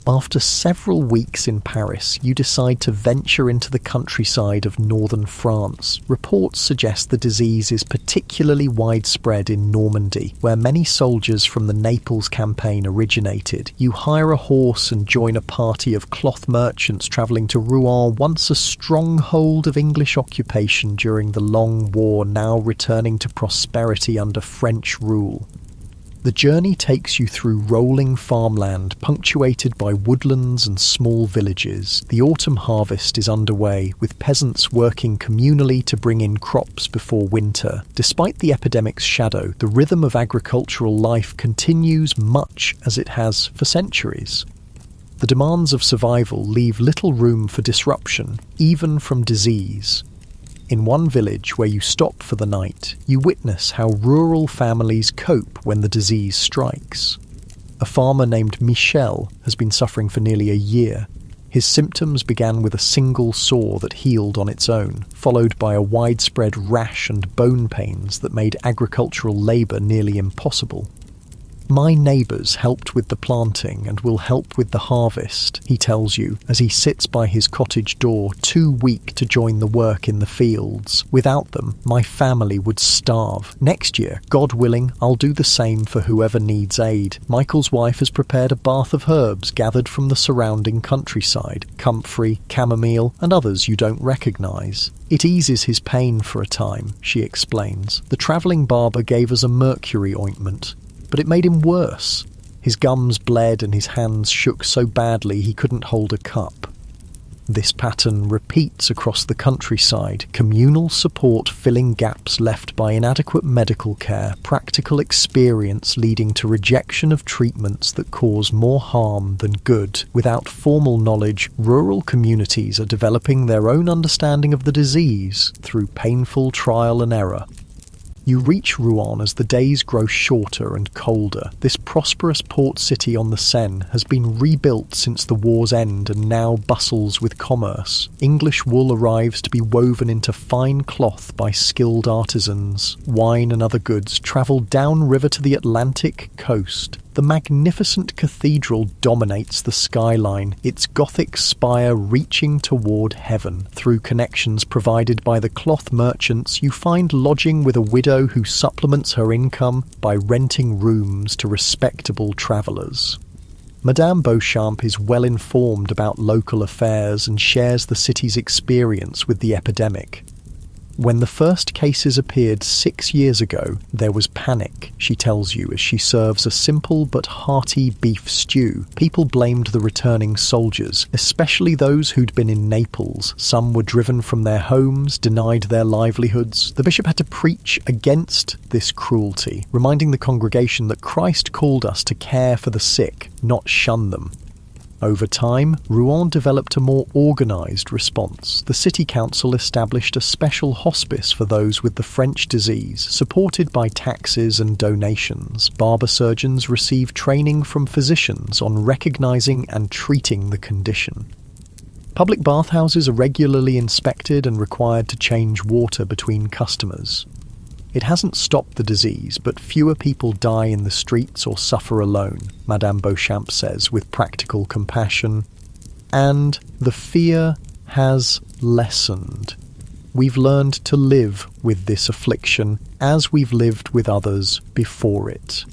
After several weeks in Paris, you decide to venture into the countryside of northern France. Reports suggest the disease is particularly widespread in Normandy, where many soldiers from the Naples campaign originated. You hire a horse and join a party of cloth merchants travelling to Rouen, once a stronghold of English occupation during the long war, now returning to prosperity under French rule. The journey takes you through rolling farmland punctuated by woodlands and small villages. The autumn harvest is underway, with peasants working communally to bring in crops before winter. Despite the epidemic's shadow, the rhythm of agricultural life continues much as it has for centuries. The demands of survival leave little room for disruption, even from disease. In one village where you stop for the night, you witness how rural families cope when the disease strikes. A farmer named Michel has been suffering for nearly a year. His symptoms began with a single sore that healed on its own, followed by a widespread rash and bone pains that made agricultural labour nearly impossible. My neighbours helped with the planting and will help with the harvest, he tells you, as he sits by his cottage door, too weak to join the work in the fields. Without them, my family would starve. Next year, God willing, I'll do the same for whoever needs aid. Michael's wife has prepared a bath of herbs gathered from the surrounding countryside, comfrey, chamomile, and others you don't recognise. It eases his pain for a time, she explains. The travelling barber gave us a mercury ointment, but it made him worse. His gums bled and his hands shook so badly he couldn't hold a cup. This pattern repeats across the countryside, communal support filling gaps left by inadequate medical care, practical experience leading to rejection of treatments that cause more harm than good. Without formal knowledge, rural communities are developing their own understanding of the disease through painful trial and error. You reach Rouen as the days grow shorter and colder. This prosperous port city on the Seine has been rebuilt since the war's end and now bustles with commerce. English wool arrives to be woven into fine cloth by skilled artisans. Wine and other goods travel downriver to the Atlantic coast. The magnificent cathedral dominates the skyline, its Gothic spire reaching toward heaven. Through connections provided by the cloth merchants, you find lodging with a widow who supplements her income by renting rooms to respectable travellers. Madame Beauchamp is well informed about local affairs and shares the city's experience with the epidemic. When the first cases appeared 6 years ago, there was panic, she tells you as she serves a simple but hearty beef stew. People blamed the returning soldiers, especially those who'd been in Naples. Some were driven from their homes, denied their livelihoods. The bishop had to preach against this cruelty, reminding the congregation that Christ called us to care for the sick, not shun them. Over time, Rouen developed a more organised response. The city council established a special hospice for those with the French disease, supported by taxes and donations. Barber surgeons receive training from physicians on recognising and treating the condition. Public bathhouses are regularly inspected and required to change water between customers. It hasn't stopped the disease, but fewer people die in the streets or suffer alone, Madame Beauchamp says with practical compassion. And the fear has lessened. We've learned to live with this affliction as we've lived with others before it.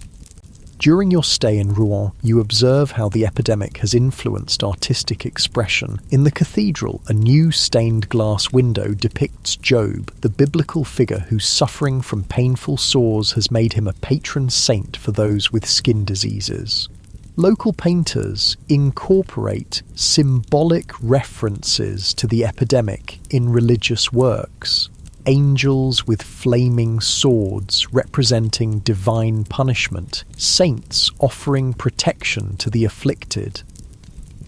During your stay in Rouen, you observe how the epidemic has influenced artistic expression. In the cathedral, a new stained glass window depicts Job, the biblical figure whose suffering from painful sores has made him a patron saint for those with skin diseases. Local painters incorporate symbolic references to the epidemic in religious works. Angels with flaming swords representing divine punishment, saints offering protection to the afflicted.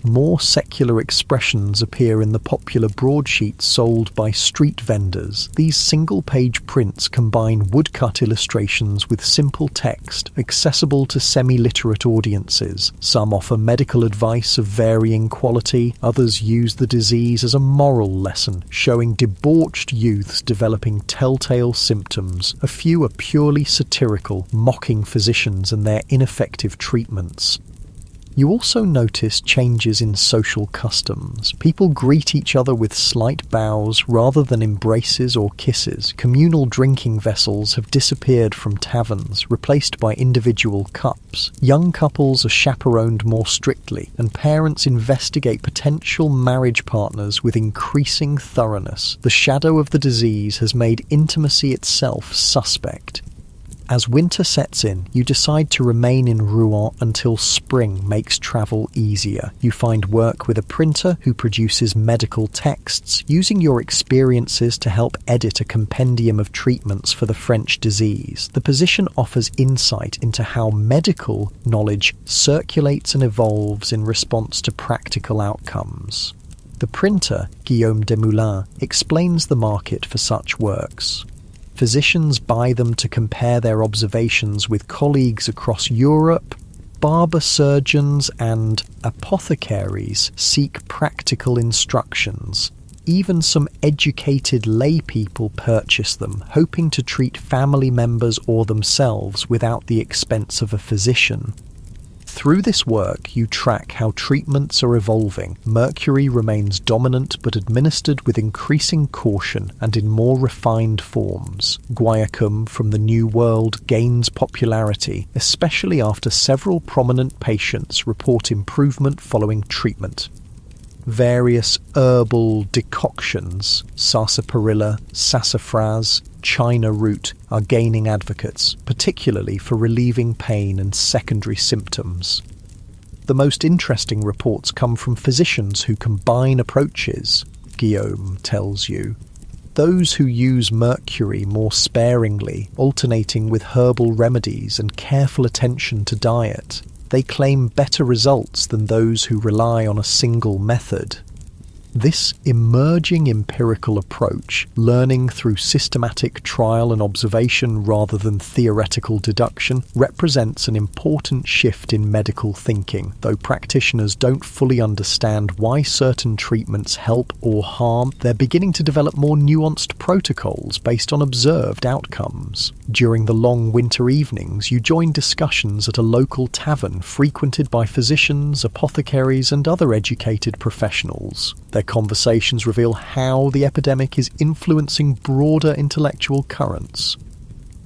More secular expressions appear in the popular broadsheets sold by street vendors. These single-page prints combine woodcut illustrations with simple text, accessible to semi-literate audiences. Some offer medical advice of varying quality, others use the disease as a moral lesson, showing debauched youths developing telltale symptoms. A few are purely satirical, mocking physicians and their ineffective treatments. You also notice changes in social customs. People greet each other with slight bows rather than embraces or kisses. Communal drinking vessels have disappeared from taverns, replaced by individual cups. Young couples are chaperoned more strictly, and parents investigate potential marriage partners with increasing thoroughness. The shadow of the disease has made intimacy itself suspect. As winter sets in, you decide to remain in Rouen until spring makes travel easier. You find work with a printer who produces medical texts, using your experiences to help edit a compendium of treatments for the French disease. The position offers insight into how medical knowledge circulates and evolves in response to practical outcomes. The printer, Guillaume Desmoulins, explains the market for such works. Physicians buy them to compare their observations with colleagues across Europe. Barber surgeons and apothecaries seek practical instructions. Even some educated lay people purchase them, hoping to treat family members or themselves without the expense of a physician. Through this work, you track how treatments are evolving. Mercury remains dominant but administered with increasing caution and in more refined forms. Guaiacum from the New World gains popularity, especially after several prominent patients report improvement following treatment. Various herbal decoctions, sarsaparilla, sassafras, China root, are gaining advocates, particularly for relieving pain and secondary symptoms. The most interesting reports come from physicians who combine approaches, Guillaume tells you. Those who use mercury more sparingly, alternating with herbal remedies and careful attention to diet. They claim better results than those who rely on a single method. This emerging empirical approach, learning through systematic trial and observation rather than theoretical deduction, represents an important shift in medical thinking. Though practitioners don't fully understand why certain treatments help or harm, they're beginning to develop more nuanced protocols based on observed outcomes. During the long winter evenings, you join discussions at a local tavern frequented by physicians, apothecaries, and other educated professionals. Their conversations reveal how the epidemic is influencing broader intellectual currents.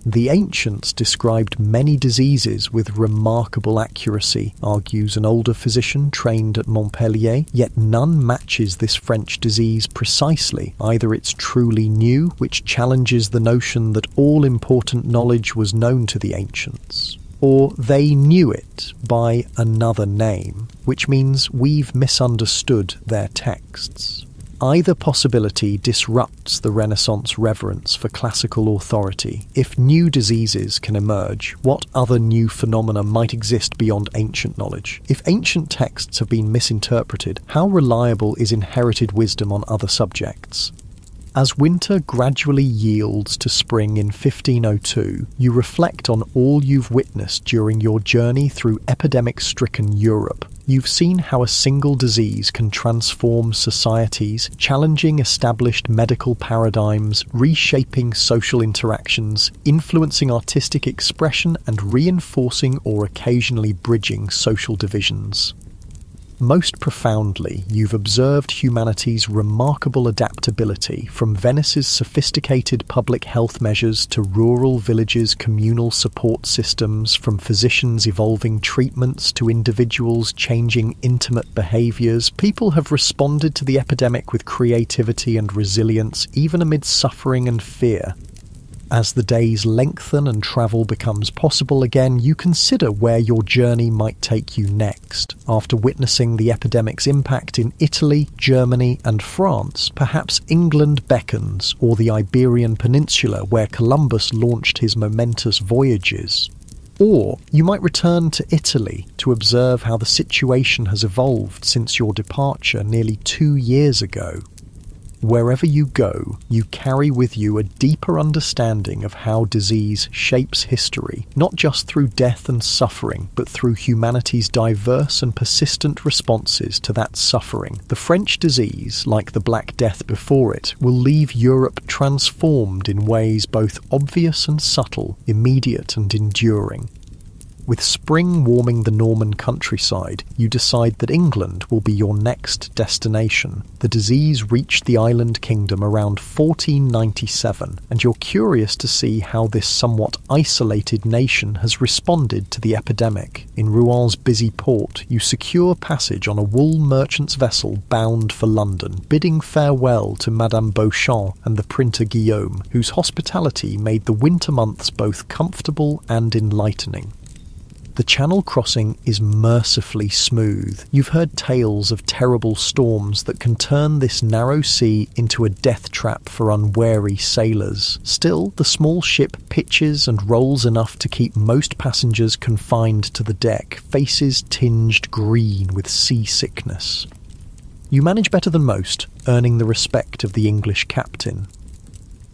The ancients described many diseases with remarkable accuracy, argues an older physician trained at Montpellier, yet none matches this French disease precisely. Either it's truly new, which challenges the notion that all important knowledge was known to the ancients, or they knew it by another name, which means we've misunderstood their texts. Either possibility disrupts the Renaissance reverence for classical authority. If new diseases can emerge, what other new phenomena might exist beyond ancient knowledge? If ancient texts have been misinterpreted, how reliable is inherited wisdom on other subjects? As winter gradually yields to spring in 1502, you reflect on all you've witnessed during your journey through epidemic-stricken Europe. You've seen how a single disease can transform societies, challenging established medical paradigms, reshaping social interactions, influencing artistic expression, and reinforcing or occasionally bridging social divisions. Most profoundly, you've observed humanity's remarkable adaptability, from Venice's sophisticated public health measures to rural villages' communal support systems, from physicians evolving treatments to individuals changing intimate behaviours. People have responded to the epidemic with creativity and resilience, even amid suffering and fear. As the days lengthen and travel becomes possible again, you consider where your journey might take you next. After witnessing the epidemic's impact in Italy, Germany, and France, perhaps England beckons, or the Iberian Peninsula where Columbus launched his momentous voyages. Or you might return to Italy to observe how the situation has evolved since your departure nearly 2 years ago. Wherever you go, you carry with you a deeper understanding of how disease shapes history, not just through death and suffering, but through humanity's diverse and persistent responses to that suffering. The French disease, like the Black Death before it, will leave Europe transformed in ways both obvious and subtle, immediate and enduring. With spring warming the Norman countryside, you decide that England will be your next destination. The disease reached the island kingdom around 1497, and you're curious to see how this somewhat isolated nation has responded to the epidemic. In Rouen's busy port, you secure passage on a wool merchant's vessel bound for London, bidding farewell to Madame Beauchamp and the printer Guillaume, whose hospitality made the winter months both comfortable and enlightening. The Channel crossing is mercifully smooth. You've heard tales of terrible storms that can turn this narrow sea into a death trap for unwary sailors. Still, the small ship pitches and rolls enough to keep most passengers confined to the deck, faces tinged green with seasickness. You manage better than most, earning the respect of the English captain.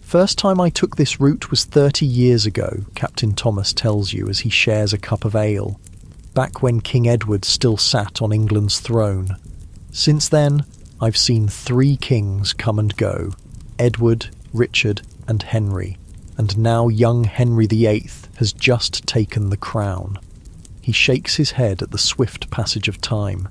First time I took this route was 30 years ago, Captain Thomas tells you as he shares a cup of ale, back when King Edward still sat on England's throne. Since then, I've seen 3 kings come and go, Edward, Richard, and Henry, and now young Henry VIII has just taken the crown. He shakes his head at the swift passage of time.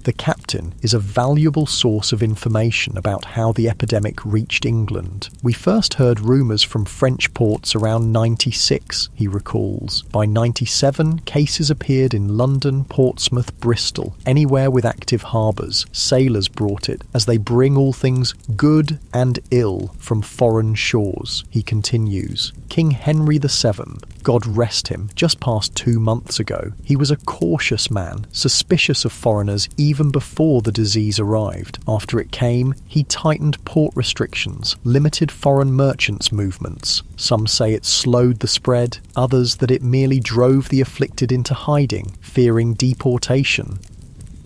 The captain is a valuable source of information about how the epidemic reached England. We first heard rumours from French ports around 96, he recalls. By 97, cases appeared in London, Portsmouth, Bristol, anywhere with active harbours. Sailors brought it, as they bring all things good and ill from foreign shores, he continues. King Henry VII, God rest him, just passed 2 months ago. He was a cautious man, suspicious of foreigners even before the disease arrived. After it came, he tightened port restrictions, limited foreign merchants' movements. Some say it slowed the spread, others that it merely drove the afflicted into hiding, fearing deportation.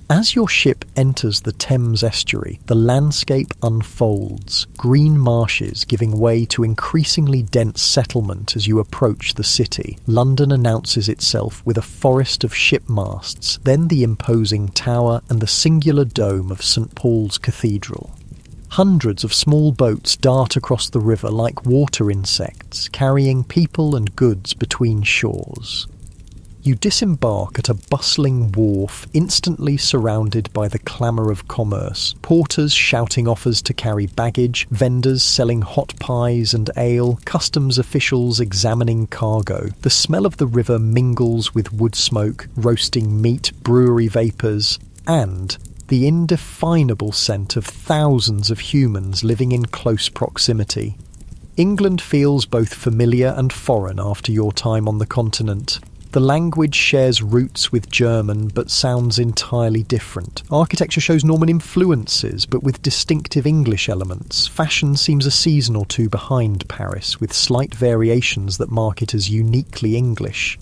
As your ship enters the Thames estuary, the landscape unfolds, green marshes giving way to increasingly dense settlement as you approach the city. London announces itself with a forest of ship masts, then the imposing tower and the singular dome of St. Paul's Cathedral. Hundreds of small boats dart across the river like water insects, carrying people and goods between shores. You disembark at a bustling wharf, instantly surrounded by the clamour of commerce. Porters shouting offers to carry baggage, vendors selling hot pies and ale, customs officials examining cargo. The smell of the river mingles with wood smoke, roasting meat, brewery vapours, and the indefinable scent of thousands of humans living in close proximity. England feels both familiar and foreign after your time on the continent. The language shares roots with German but sounds entirely different. Architecture shows Norman influences but with distinctive English elements. Fashion seems a season or two behind Paris, with slight variations that mark it as uniquely English.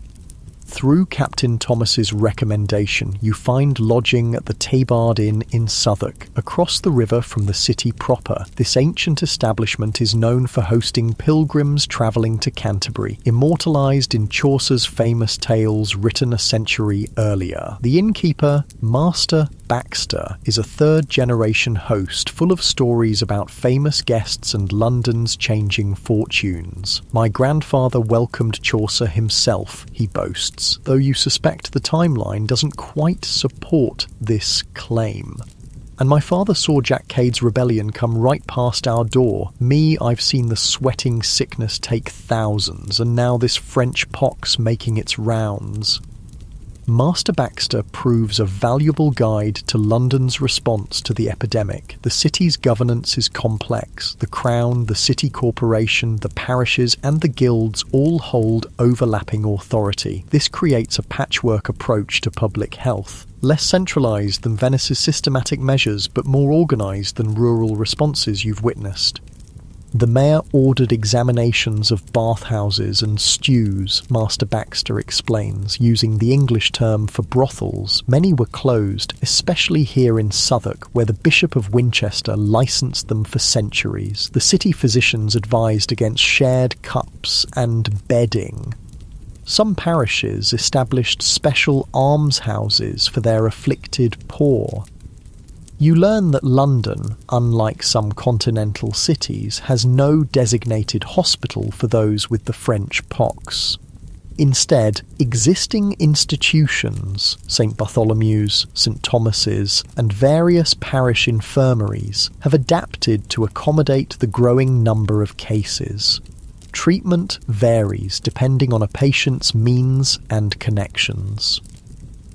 Through Captain Thomas's recommendation, you find lodging at the Tabard Inn in Southwark, across the river from the city proper. This ancient establishment is known for hosting pilgrims travelling to Canterbury, immortalised in Chaucer's famous tales written a century earlier. The innkeeper, Master Baxter, is a third-generation host full of stories about famous guests and London's changing fortunes. "My grandfather welcomed Chaucer himself," he boasts, though you suspect the timeline doesn't quite support this claim. "And my father saw Jack Cade's rebellion come right past our door. Me, I've seen the sweating sickness take thousands, and now this French pox making its rounds." Master Baxter proves a valuable guide to London's response to the epidemic. The city's governance is complex. The Crown, the City Corporation, the parishes and the guilds all hold overlapping authority. This creates a patchwork approach to public health. Less centralised than Venice's systematic measures, but more organised than rural responses you've witnessed. The mayor ordered examinations of bathhouses and stews, Master Baxter explains, using the English term for brothels. Many were closed, especially here in Southwark, where the Bishop of Winchester licensed them for centuries. The city physicians advised against shared cups and bedding. Some parishes established special almshouses for their afflicted poor. You learn that London, unlike some continental cities, has no designated hospital for those with the French pox. Instead, existing institutions, St Bartholomew's, St Thomas's, and various parish infirmaries, have adapted to accommodate the growing number of cases. Treatment varies depending on a patient's means and connections.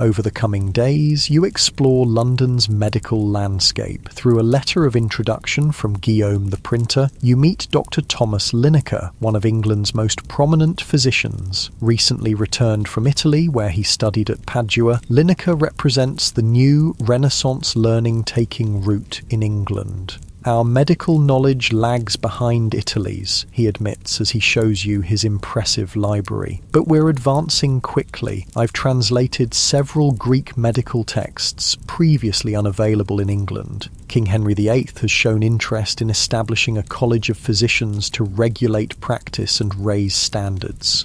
Over the coming days, you explore London's medical landscape. Through a letter of introduction from Guillaume the printer, you meet Dr. Thomas Lineker, one of England's most prominent physicians. Recently returned from Italy, where he studied at Padua, Lineker represents the new Renaissance learning-taking route in England. "Our medical knowledge lags behind Italy's," he admits as he shows you his impressive library. "But we're advancing quickly. I've translated several Greek medical texts previously unavailable in England. King Henry VIII has shown interest in establishing a college of physicians to regulate practice and raise standards."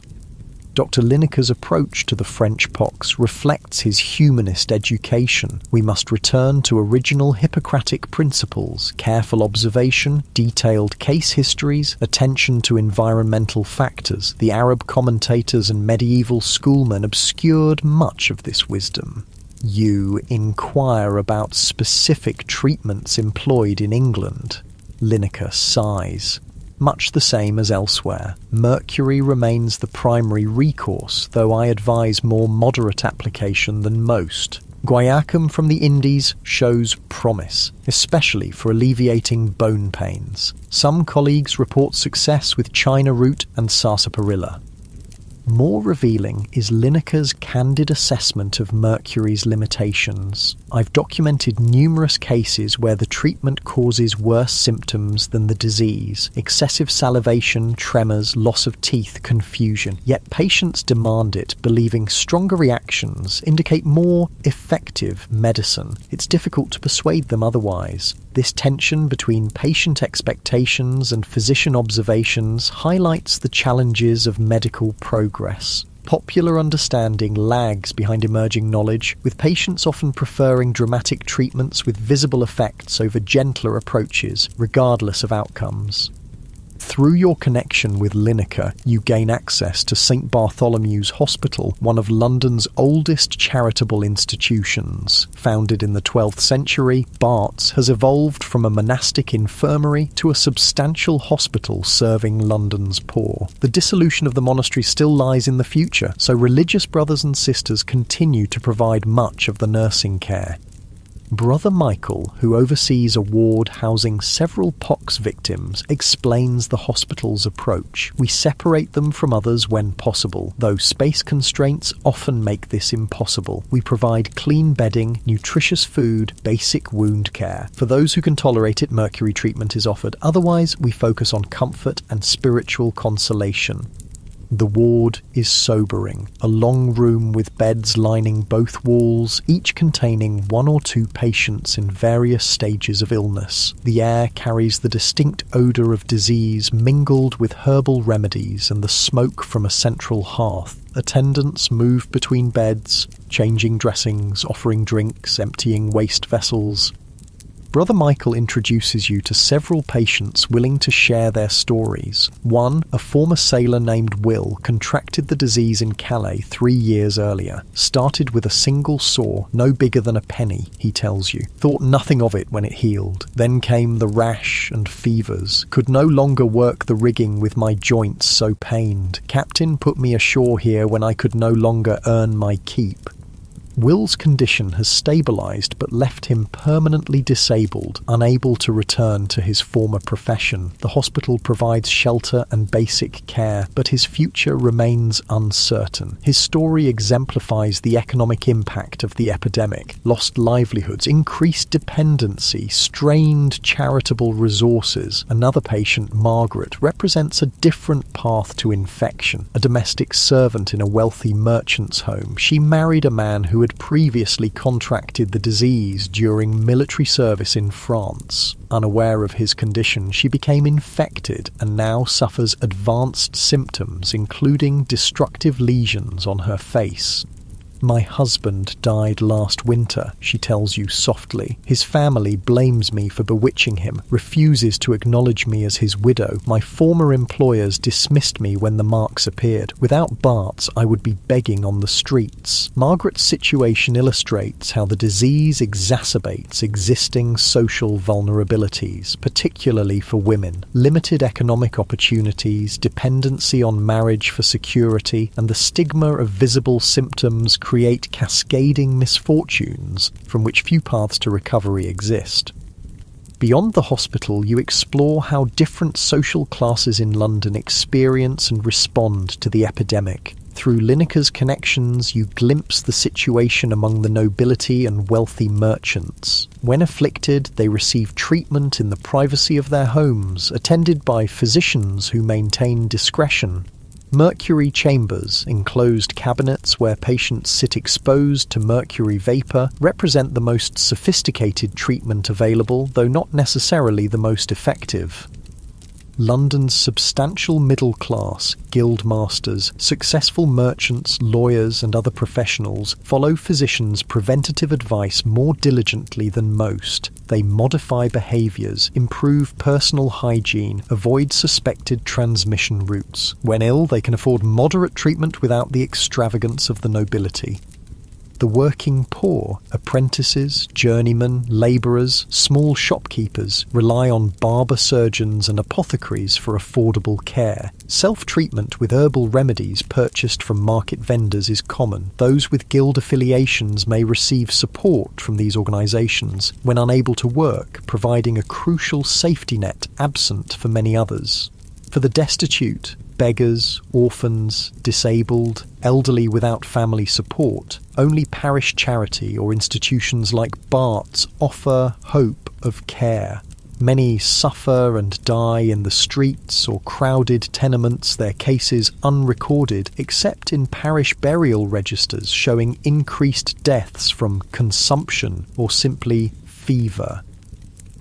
Dr. Lineker's approach to the French pox reflects his humanist education. We must return to original Hippocratic principles, careful observation, detailed case histories, attention to environmental factors. The Arab commentators and medieval schoolmen obscured much of this wisdom. You inquire about specific treatments employed in England. Lineker sighs. Much the same as elsewhere. Mercury remains the primary recourse, though I advise more moderate application than most. Guaiacum from the Indies shows promise, especially for alleviating bone pains. Some colleagues report success with China root and sarsaparilla. More revealing is Lineker's candid assessment of mercury's limitations. I've documented numerous cases where the treatment causes worse symptoms than the disease: excessive salivation, tremors, loss of teeth, confusion. Yet patients demand it, believing stronger reactions indicate more effective medicine. It's difficult to persuade them otherwise. This tension between patient expectations and physician observations highlights the challenges of medical progress. Popular understanding lags behind emerging knowledge, with patients often preferring dramatic treatments with visible effects over gentler approaches, regardless of outcomes. Through your connection with Lineker, you gain access to St Bartholomew's Hospital, one of London's oldest charitable institutions. Founded in the 12th century, Bart's has evolved from a monastic infirmary to a substantial hospital serving London's poor. The dissolution of the monastery still lies in the future, so religious brothers and sisters continue to provide much of the nursing care. Brother Michael, who oversees a ward housing several pox victims, explains the hospital's approach. We separate them from others when possible, though space constraints often make this impossible. We provide clean bedding, nutritious food, basic wound care. For those who can tolerate it, mercury treatment is offered. Otherwise, we focus on comfort and spiritual consolation. The ward is sobering, a long room with beds lining both walls, each containing 1 or 2 patients in various stages of illness. The air carries the distinct odour of disease mingled with herbal remedies and the smoke from a central hearth. Attendants move between beds, changing dressings, offering drinks, emptying waste vessels. Brother Michael introduces you to several patients willing to share their stories. One, a former sailor named Will, contracted the disease in Calais 3 years earlier. Started with a single sore, no bigger than a penny, he tells you. Thought nothing of it when it healed. Then came the rash and fevers. Could no longer work the rigging with my joints so pained. Captain put me ashore here when I could no longer earn my keep. Will's condition has stabilised but left him permanently disabled, unable to return to his former profession. The hospital provides shelter and basic care, but his future remains uncertain. His story exemplifies the economic impact of the epidemic: lost livelihoods, increased dependency, strained charitable resources. Another patient, Margaret, represents a different path to infection. A domestic servant in a wealthy merchant's home, she married a man who had previously contracted the disease during military service in France. Unaware of his condition, she became infected and now suffers advanced symptoms, including destructive lesions on her face. My husband died last winter, she tells you softly. His family blames me for bewitching him, refuses to acknowledge me as his widow. My former employers dismissed me when the marks appeared. Without Bart's, I would be begging on the streets. Margaret's situation illustrates how the disease exacerbates existing social vulnerabilities, particularly for women. Limited economic opportunities, dependency on marriage for security, and the stigma of visible symptoms create cascading misfortunes from which few paths to recovery exist. Beyond the hospital, you explore how different social classes in London experience and respond to the epidemic. Through Lineker's connections, you glimpse the situation among the nobility and wealthy merchants. When afflicted, they receive treatment in the privacy of their homes, attended by physicians who maintain discretion. Mercury chambers, enclosed cabinets where patients sit exposed to mercury vapour, represent the most sophisticated treatment available, though not necessarily the most effective. London's substantial middle class, guild masters, successful merchants, lawyers and other professionals follow physicians' preventative advice more diligently than most. They modify behaviours, improve personal hygiene, avoid suspected transmission routes. When ill, they can afford moderate treatment without the extravagance of the nobility. The working poor, apprentices, journeymen, labourers, small shopkeepers, rely on barber surgeons and apothecaries for affordable care. Self-treatment with herbal remedies purchased from market vendors is common. Those with guild affiliations may receive support from these organisations when unable to work, providing a crucial safety net absent for many others. For the destitute, beggars, orphans, disabled, elderly without family support, only parish charity or institutions like Bart's offer hope of care. Many suffer and die in the streets or crowded tenements, their cases unrecorded, except in parish burial registers showing increased deaths from consumption or simply fever.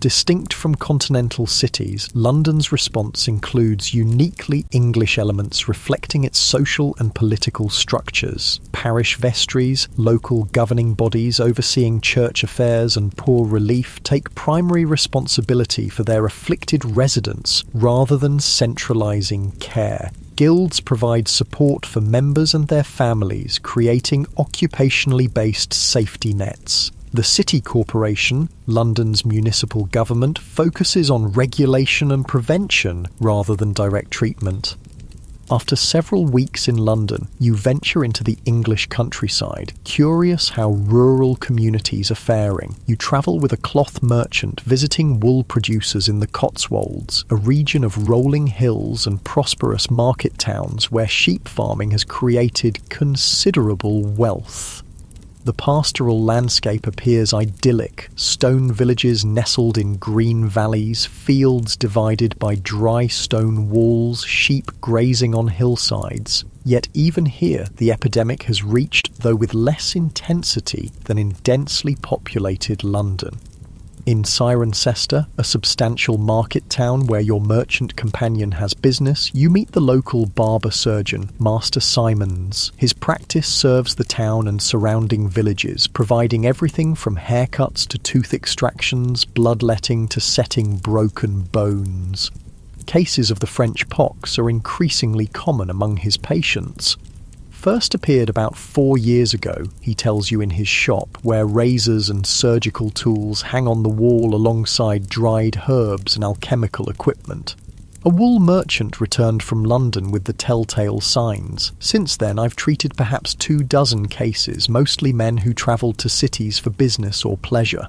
Distinct from continental cities, London's response includes uniquely English elements reflecting its social and political structures. Parish vestries, local governing bodies overseeing church affairs and poor relief take primary responsibility for their afflicted residents rather than centralising care. Guilds provide support for members and their families, creating occupationally based safety nets. The City Corporation, London's municipal government, focuses on regulation and prevention rather than direct treatment. After several weeks in London, you venture into the English countryside, curious how rural communities are faring. You travel with a cloth merchant visiting wool producers in the Cotswolds, a region of rolling hills and prosperous market towns where sheep farming has created considerable wealth. The pastoral landscape appears idyllic, stone villages nestled in green valleys, fields divided by dry stone walls, sheep grazing on hillsides. Yet even here the epidemic has reached, though with less intensity than in densely populated London. In Cirencester, a substantial market town where your merchant companion has business, you meet the local barber surgeon, Master Simons. His practice serves the town and surrounding villages, providing everything from haircuts to tooth extractions, bloodletting to setting broken bones. Cases of the French pox are increasingly common among his patients. First appeared about 4 years ago, he tells you in his shop, where razors and surgical tools hang on the wall alongside dried herbs and alchemical equipment. A wool merchant returned from London with the telltale signs. Since then, I've treated perhaps 24 cases, mostly men who travelled to cities for business or pleasure.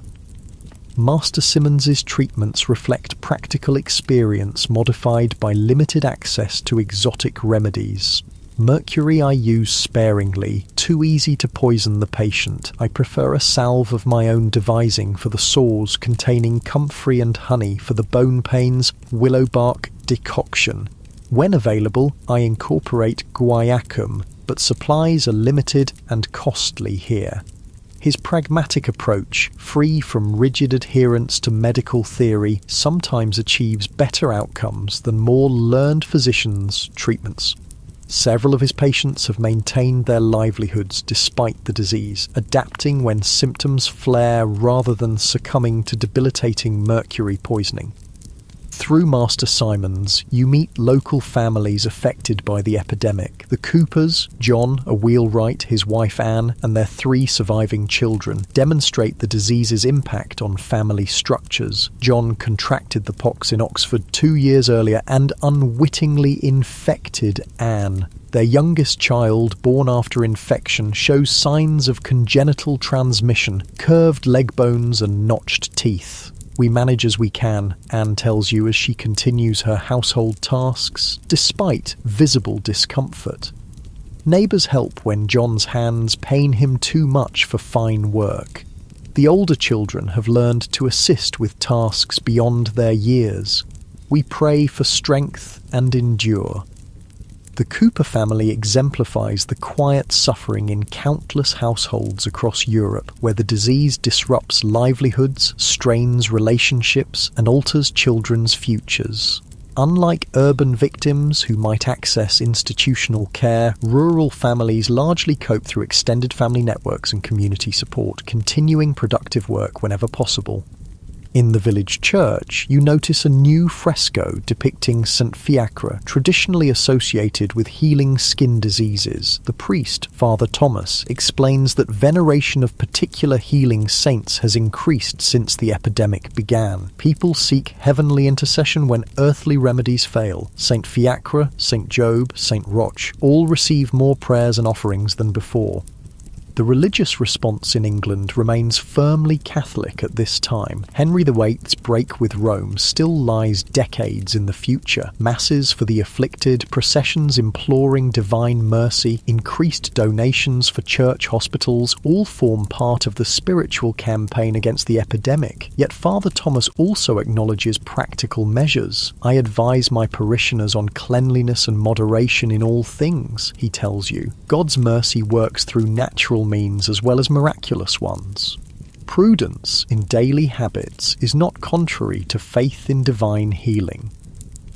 Master Simons's treatments reflect practical experience modified by limited access to exotic remedies. Mercury I use sparingly, too easy to poison the patient. I prefer a salve of my own devising for the sores containing comfrey and honey for the bone pains, willow bark decoction. When available, I incorporate guaiacum, but supplies are limited and costly here. His pragmatic approach, free from rigid adherence to medical theory, sometimes achieves better outcomes than more learned physicians' treatments. Several of his patients have maintained their livelihoods despite the disease, adapting when symptoms flare rather than succumbing to debilitating mercury poisoning. Through Master Simons, you meet local families affected by the epidemic. The Coopers, John, a wheelwright, his wife Anne, and their 3 surviving children demonstrate the disease's impact on family structures. John contracted the pox in Oxford 2 years earlier and unwittingly infected Anne. Their youngest child, born after infection, shows signs of congenital transmission, curved leg bones and notched teeth. We manage as we can, Anne tells you as she continues her household tasks, despite visible discomfort. Neighbours help when John's hands pain him too much for fine work. The older children have learned to assist with tasks beyond their years. We pray for strength and endure. The Cooper family exemplifies the quiet suffering in countless households across Europe where the disease disrupts livelihoods, strains relationships, and alters children's futures. Unlike urban victims who might access institutional care, rural families largely cope through extended family networks and community support, continuing productive work whenever possible. In the village church, you notice a new fresco depicting St. Fiacre, traditionally associated with healing skin diseases. The priest, Father Thomas, explains that veneration of particular healing saints has increased since the epidemic began. People seek heavenly intercession when earthly remedies fail. St. Fiacre, St. Job, St. Roch all receive more prayers and offerings than before. The religious response in England remains firmly Catholic at this time. Henry VIII's break with Rome still lies decades in the future. Masses for the afflicted, processions imploring divine mercy, increased donations for church hospitals all form part of the spiritual campaign against the epidemic. Yet Father Thomas also acknowledges practical measures. I advise my parishioners on cleanliness and moderation in all things, he tells you. God's mercy works through natural means as well as miraculous ones. Prudence in daily habits is not contrary to faith in divine healing.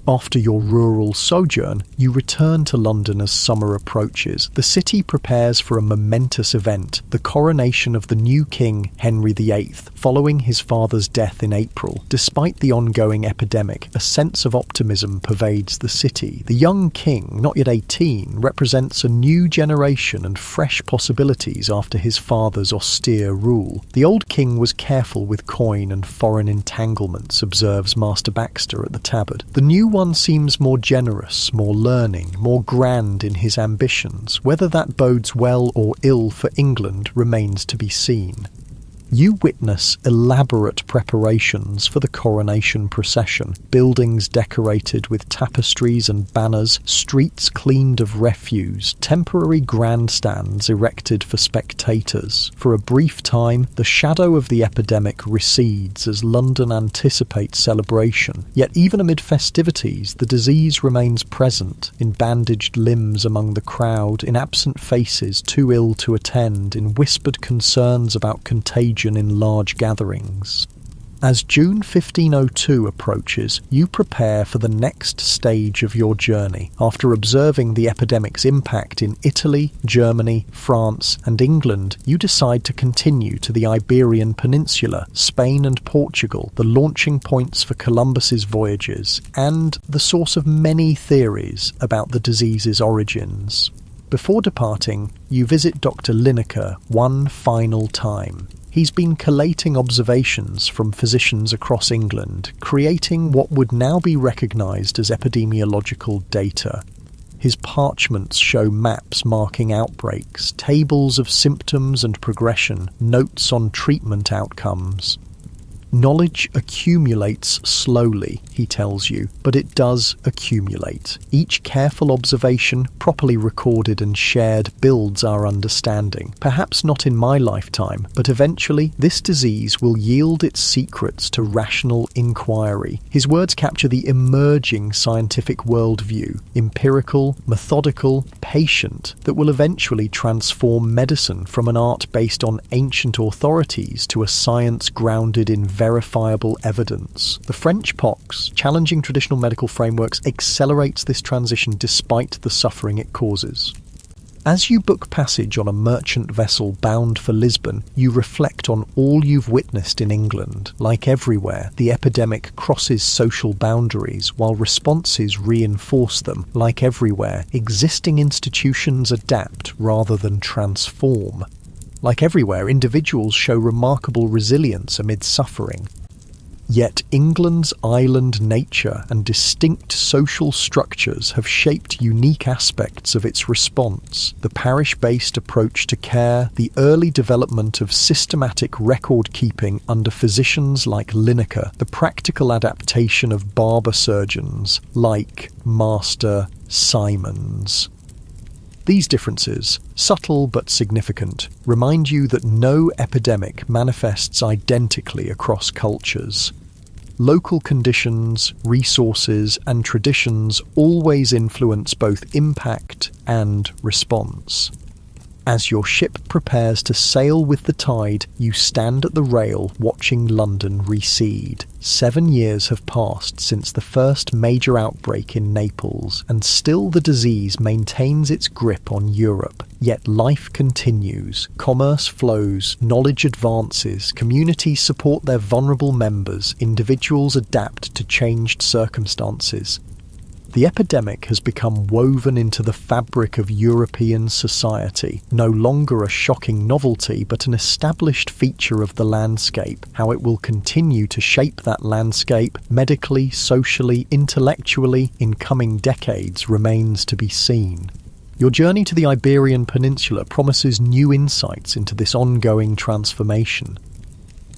After your rural sojourn, you return to London as summer approaches. The city prepares for a momentous event, the coronation of the new king, Henry VIII, following his father's death in April. Despite the ongoing epidemic, a sense of optimism pervades the city. The young king, not yet 18, represents a new generation and fresh possibilities after his father's austere rule. The old king was careful with coin and foreign entanglements, observes Master Baxter at the Tabard. The new one seems more generous, more learning, more grand in his ambitions. Whether that bodes well or ill for England remains to be seen. You witness elaborate preparations for the coronation procession, buildings decorated with tapestries and banners, streets cleaned of refuse, temporary grandstands erected for spectators. For a brief time, the shadow of the epidemic recedes as London anticipates celebration. Yet even amid festivities, the disease remains present, in bandaged limbs among the crowd, in absent faces too ill to attend, in whispered concerns about contagion in large gatherings. As June 1502 approaches, you prepare for the next stage of your journey. After observing the epidemic's impact in Italy, Germany, France, and England, you decide to continue to the Iberian Peninsula, Spain and Portugal, the launching points for Columbus's voyages, and the source of many theories about the disease's origins. Before departing, you visit Dr. Lineker one final time. He's been collating observations from physicians across England, creating what would now be recognised as epidemiological data. His parchments show maps marking outbreaks, tables of symptoms and progression, notes on treatment outcomes. Knowledge accumulates slowly, he tells you, but it does accumulate. Each careful observation, properly recorded and shared, builds our understanding. Perhaps not in my lifetime, but eventually this disease will yield its secrets to rational inquiry. His words capture the emerging scientific worldview, empirical, methodical, patient, that will eventually transform medicine from an art based on ancient authorities to a science grounded in verifiable evidence. The French pox, challenging traditional medical frameworks, accelerates this transition despite the suffering it causes. As you book passage on a merchant vessel bound for Lisbon, you reflect on all you've witnessed in England. Like everywhere, the epidemic crosses social boundaries while responses reinforce them. Like everywhere, existing institutions adapt rather than transform. Like everywhere, individuals show remarkable resilience amid suffering. Yet England's island nature and distinct social structures have shaped unique aspects of its response. The parish-based approach to care, the early development of systematic record-keeping under physicians like Lineker, the practical adaptation of barber surgeons like Master Simons. These differences, subtle but significant, remind you that no epidemic manifests identically across cultures. Local conditions, resources, and traditions always influence both impact and response. As your ship prepares to sail with the tide, you stand at the rail watching London recede. 7 years have passed since the first major outbreak in Naples, and still the disease maintains its grip on Europe. Yet life continues, commerce flows, knowledge advances, communities support their vulnerable members, individuals adapt to changed circumstances. The epidemic has become woven into the fabric of European society, no longer a shocking novelty but an established feature of the landscape. How it will continue to shape that landscape, medically, socially, intellectually, in coming decades remains to be seen. Your journey to the Iberian Peninsula promises new insights into this ongoing transformation.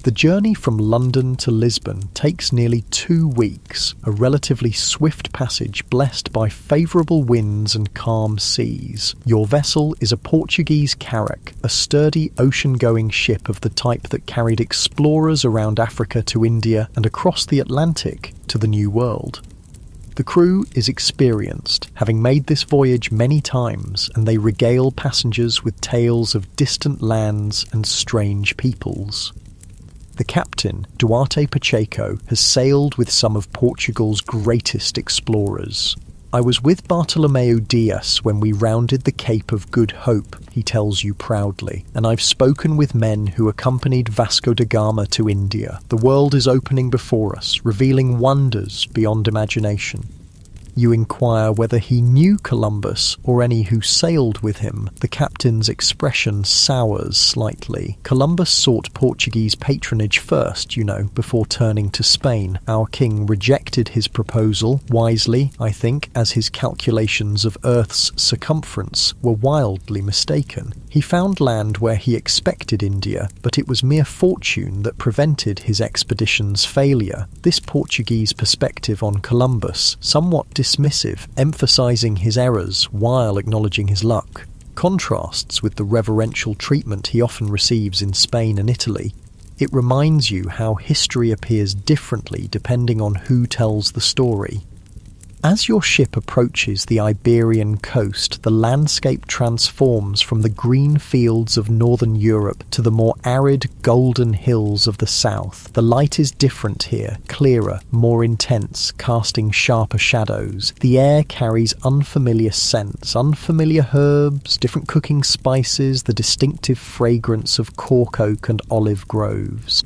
The journey from London to Lisbon takes nearly 2 weeks, a relatively swift passage blessed by favourable winds and calm seas. Your vessel is a Portuguese carrack, a sturdy ocean-going ship of the type that carried explorers around Africa to India and across the Atlantic to the New World. The crew is experienced, having made this voyage many times, and they regale passengers with tales of distant lands and strange peoples. The captain, Duarte Pacheco, has sailed with some of Portugal's greatest explorers. "I was with Bartolomeu Dias when we rounded the Cape of Good Hope," he tells you proudly, "and I've spoken with men who accompanied Vasco da Gama to India. The world is opening before us, revealing wonders beyond imagination." You inquire whether he knew Columbus or any who sailed with him. The captain's expression sours slightly. "Columbus sought Portuguese patronage first, before turning to Spain. Our king rejected his proposal, wisely, I think, as his calculations of Earth's circumference were wildly mistaken. He found land where he expected India, but it was mere fortune that prevented his expedition's failure." This Portuguese perspective on Columbus, somewhat dismissive, emphasizing his errors while acknowledging his luck, contrasts with the reverential treatment he often receives in Spain and Italy. It reminds you how history appears differently depending on who tells the story. As your ship approaches the Iberian coast, the landscape transforms from the green fields of northern Europe to the more arid golden hills of the south. The light is different here, clearer, more intense, casting sharper shadows. The air carries unfamiliar scents, unfamiliar herbs, different cooking spices, the distinctive fragrance of cork oak and olive groves.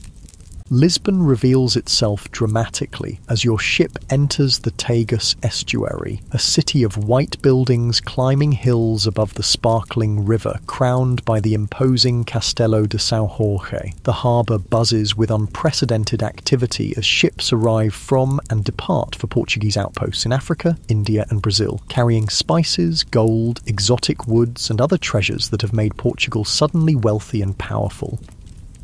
Lisbon reveals itself dramatically as your ship enters the Tagus estuary, a city of white buildings climbing hills above the sparkling river, crowned by the imposing Castelo de São Jorge. The harbour buzzes with unprecedented activity as ships arrive from and depart for Portuguese outposts in Africa, India and Brazil, carrying spices, gold, exotic woods and other treasures that have made Portugal suddenly wealthy and powerful.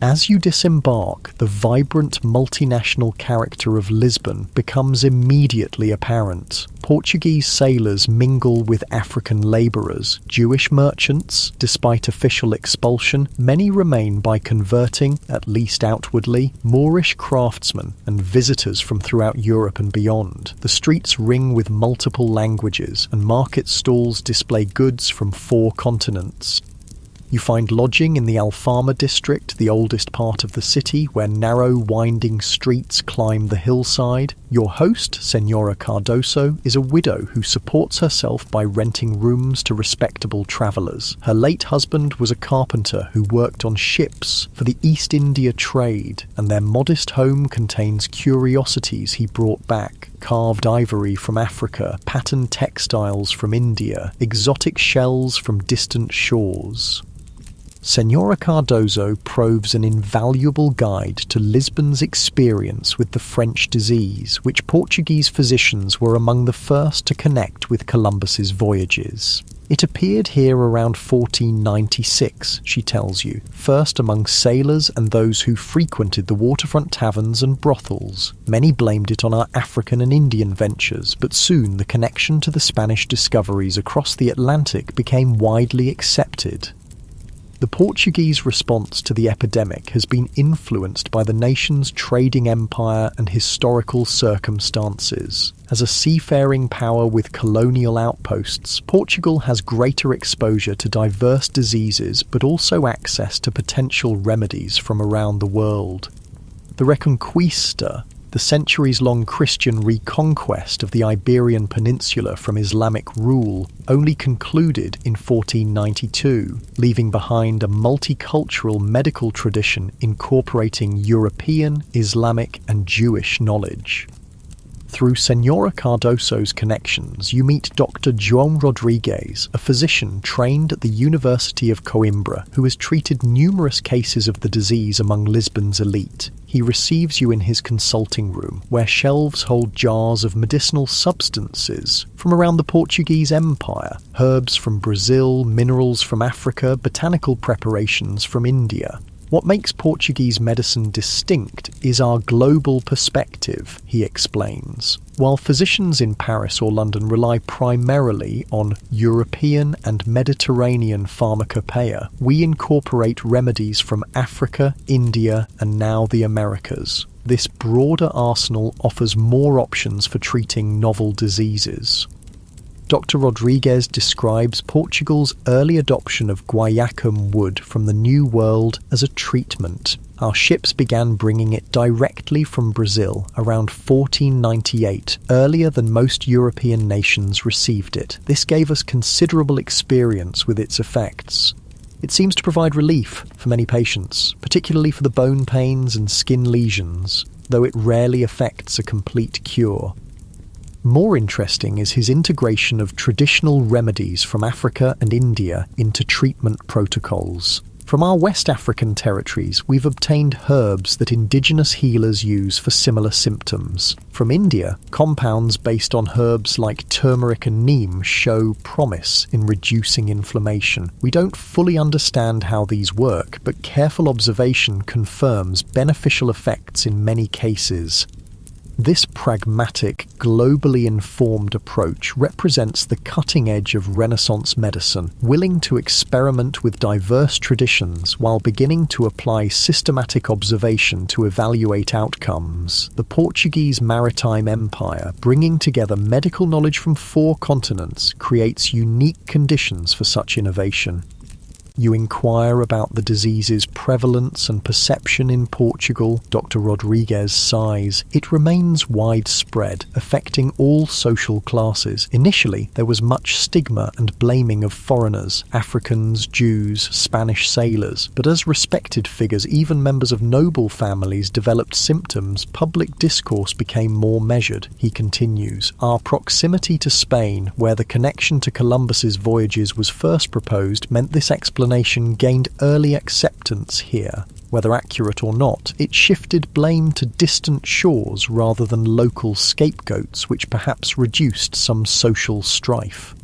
As you disembark, the vibrant multinational character of Lisbon becomes immediately apparent. Portuguese sailors mingle with African labourers, Jewish merchants. Despite official expulsion, many remain by converting, at least outwardly, Moorish craftsmen and visitors from throughout Europe and beyond. The streets ring with multiple languages, and market stalls display goods from 4 continents. You find lodging in the Alfama district, the oldest part of the city, where narrow, winding streets climb the hillside. Your host, Senora Cardoso, is a widow who supports herself by renting rooms to respectable travellers. Her late husband was a carpenter who worked on ships for the East India trade, and their modest home contains curiosities he brought back. Carved ivory from Africa, patterned textiles from India, exotic shells from distant shores. Senora Cardoso proves an invaluable guide to Lisbon's experience with the French disease, which Portuguese physicians were among the first to connect with Columbus's voyages. It appeared here around 1496, she tells you, first among sailors and those who frequented the waterfront taverns and brothels. Many blamed it on our African and Indian ventures, but soon the connection to the Spanish discoveries across the Atlantic became widely accepted. The Portuguese response to the epidemic has been influenced by the nation's trading empire and historical circumstances. As a seafaring power with colonial outposts, Portugal has greater exposure to diverse diseases but also access to potential remedies from around the world. The Reconquista, the centuries-long Christian reconquest of the Iberian Peninsula from Islamic rule, only concluded in 1492, leaving behind a multicultural medical tradition incorporating European, Islamic and Jewish knowledge. Through Senora Cardoso's connections, you meet Dr. João Rodrigues, a physician trained at the University of Coimbra, who has treated numerous cases of the disease among Lisbon's elite. He receives you in his consulting room, where shelves hold jars of medicinal substances from around the Portuguese Empire, herbs from Brazil, minerals from Africa, botanical preparations from India. What makes Portuguese medicine distinct is our global perspective, he explains. While physicians in Paris or London rely primarily on European and Mediterranean pharmacopoeia, we incorporate remedies from Africa, India, and now the Americas. This broader arsenal offers more options for treating novel diseases. Dr. Rodrigues describes Portugal's early adoption of guaiacum wood from the New World as a treatment. Our ships began bringing it directly from Brazil around 1498, earlier than most European nations received it. This gave us considerable experience with its effects. It seems to provide relief for many patients, particularly for the bone pains and skin lesions, though it rarely affects a complete cure. More interesting is his integration of traditional remedies from Africa and India into treatment protocols. From our West African territories, we've obtained herbs that indigenous healers use for similar symptoms. From India, compounds based on herbs like turmeric and neem show promise in reducing inflammation. We don't fully understand how these work, but careful observation confirms beneficial effects in many cases. This pragmatic, globally informed approach represents the cutting edge of Renaissance medicine, willing to experiment with diverse traditions while beginning to apply systematic observation to evaluate outcomes. The Portuguese Maritime Empire, bringing together medical knowledge from 4 continents, creates unique conditions for such innovation. You inquire about the disease's prevalence and perception in Portugal. Dr. Rodrigues sighs. It remains widespread, affecting all social classes. Initially, there was much stigma and blaming of foreigners, Africans, Jews, Spanish sailors. But as respected figures, even members of noble families, developed symptoms, public discourse became more measured. He continues, our proximity to Spain, where the connection to Columbus's voyages was first proposed, meant this explanation gained early acceptance here. Whether accurate or not, it shifted blame to distant shores rather than local scapegoats, which perhaps reduced some social strife.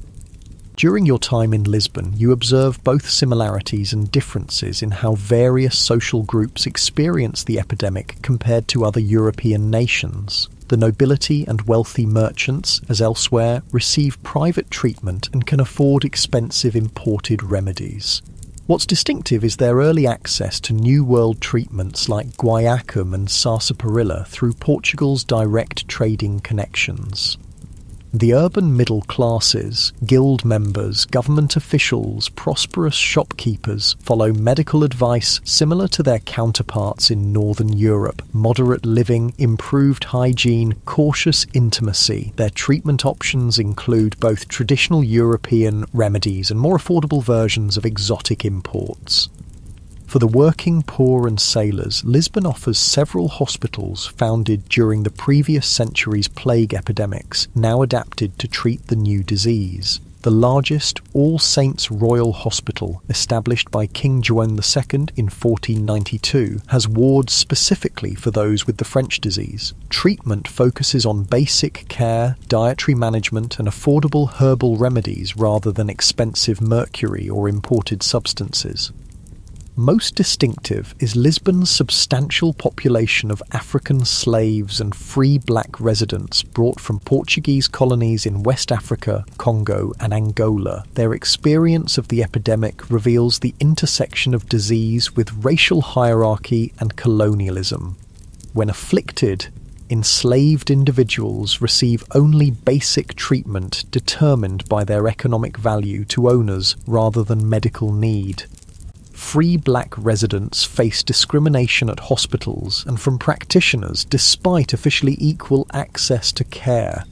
During your time in Lisbon, you observe both similarities and differences in how various social groups experience the epidemic compared to other European nations. The nobility and wealthy merchants, as elsewhere, receive private treatment and can afford expensive imported remedies. What's distinctive is their early access to New World treatments like guaiacum and sarsaparilla through Portugal's direct trading connections. The urban middle classes, guild members, government officials, prosperous shopkeepers follow medical advice similar to their counterparts in Northern Europe. Moderate living, improved hygiene, cautious intimacy. Their treatment options include both traditional European remedies and more affordable versions of exotic imports. For the working poor and sailors, Lisbon offers several hospitals founded during the previous century's plague epidemics, now adapted to treat the new disease. The largest All Saints Royal Hospital, established by King Juan II in 1492, has wards specifically for those with the French disease. Treatment focuses on basic care, dietary management, and affordable herbal remedies rather than expensive mercury or imported substances. Most distinctive is Lisbon's substantial population of African slaves and free black residents brought from Portuguese colonies in West Africa, Congo, and Angola. Their experience of the epidemic reveals the intersection of disease with racial hierarchy and colonialism. When afflicted, enslaved individuals receive only basic treatment determined by their economic value to owners rather than medical need. Free black residents face discrimination at hospitals and from practitioners despite officially equal access to care.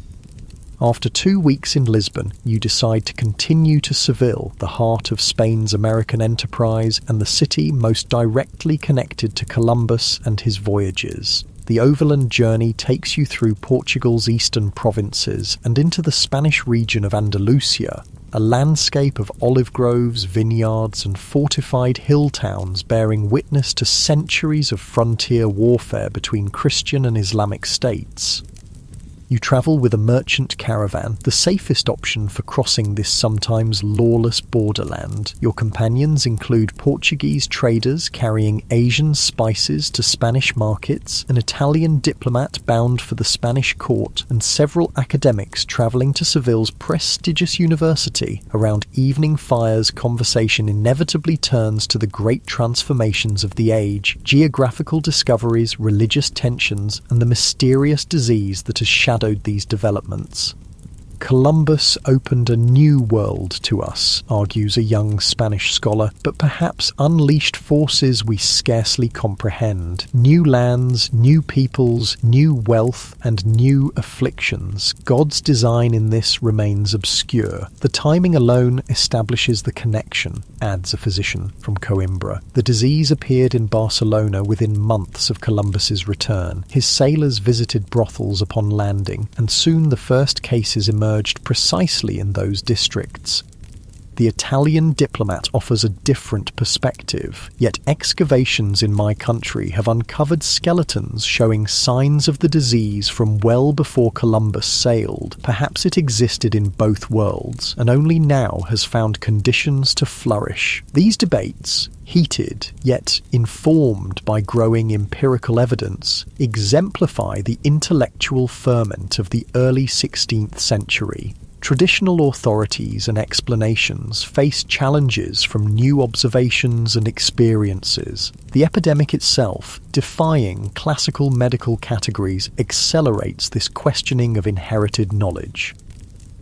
After 2 weeks in Lisbon, you decide to continue to Seville, the heart of Spain's American enterprise and the city most directly connected to Columbus and his voyages. The overland journey takes you through Portugal's eastern provinces and into the Spanish region of Andalusia, a landscape of olive groves, vineyards, and fortified hill towns bearing witness to centuries of frontier warfare between Christian and Islamic states. You travel with a merchant caravan, the safest option for crossing this sometimes lawless borderland. Your companions include Portuguese traders carrying Asian spices to Spanish markets, an Italian diplomat bound for the Spanish court, and several academics travelling to Seville's prestigious university. Around evening fires, conversation inevitably turns to the great transformations of the age, geographical discoveries, religious tensions, and the mysterious disease that has shadowed these developments. Columbus opened a new world to us, argues a young Spanish scholar, but perhaps unleashed forces we scarcely comprehend. New lands, new peoples, new wealth, and new afflictions. God's design in this remains obscure. The timing alone establishes the connection, adds a physician from Coimbra. The disease appeared in Barcelona within months of Columbus's return. His sailors visited brothels upon landing, and soon the first cases emerged precisely in those districts. The Italian diplomat offers a different perspective, yet excavations in my country have uncovered skeletons showing signs of the disease from well before Columbus sailed. Perhaps it existed in both worlds, and only now has found conditions to flourish. These debates, heated yet informed by growing empirical evidence, exemplify the intellectual ferment of the early 16th century. Traditional authorities and explanations face challenges from new observations and experiences. The epidemic itself, defying classical medical categories, accelerates this questioning of inherited knowledge.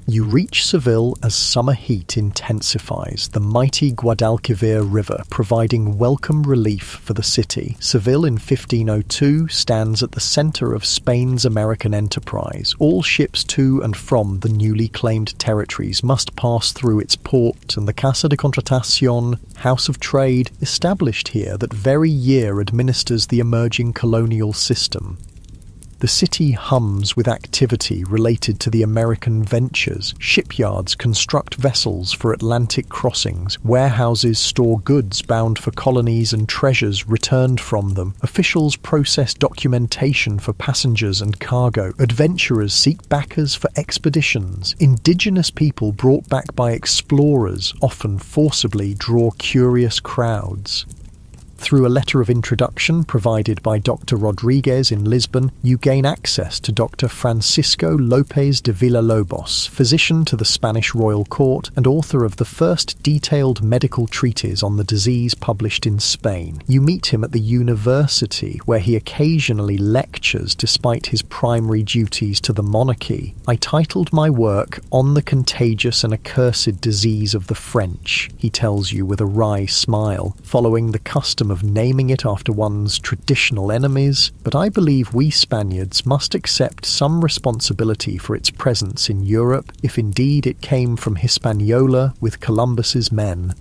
You reach Seville as summer heat intensifies, the mighty Guadalquivir River providing welcome relief for the city. Seville in 1502 stands at the centre of Spain's American enterprise. All ships to and from the newly claimed territories must pass through its port, and the Casa de Contratación, House of Trade, established here that very year administers the emerging colonial system. The city hums with activity related to the American ventures. Shipyards construct vessels for Atlantic crossings. Warehouses store goods bound for colonies and treasures returned from them. Officials process documentation for passengers and cargo. Adventurers seek backers for expeditions. Indigenous people brought back by explorers often forcibly draw curious crowds. Through a letter of introduction provided by Dr. Rodriguez in Lisbon, you gain access to Dr. Francisco López de Villalobos, physician to the Spanish royal court and author of the first detailed medical treatise on the disease published in Spain. You meet him at the university, where he occasionally lectures despite his primary duties to the monarchy. I titled my work On the Contagious and Accursed Disease of the French, he tells you with a wry smile, following the custom of naming it after one's traditional enemies, but I believe we Spaniards must accept some responsibility for its presence in Europe, if indeed it came from Hispaniola with Columbus's men.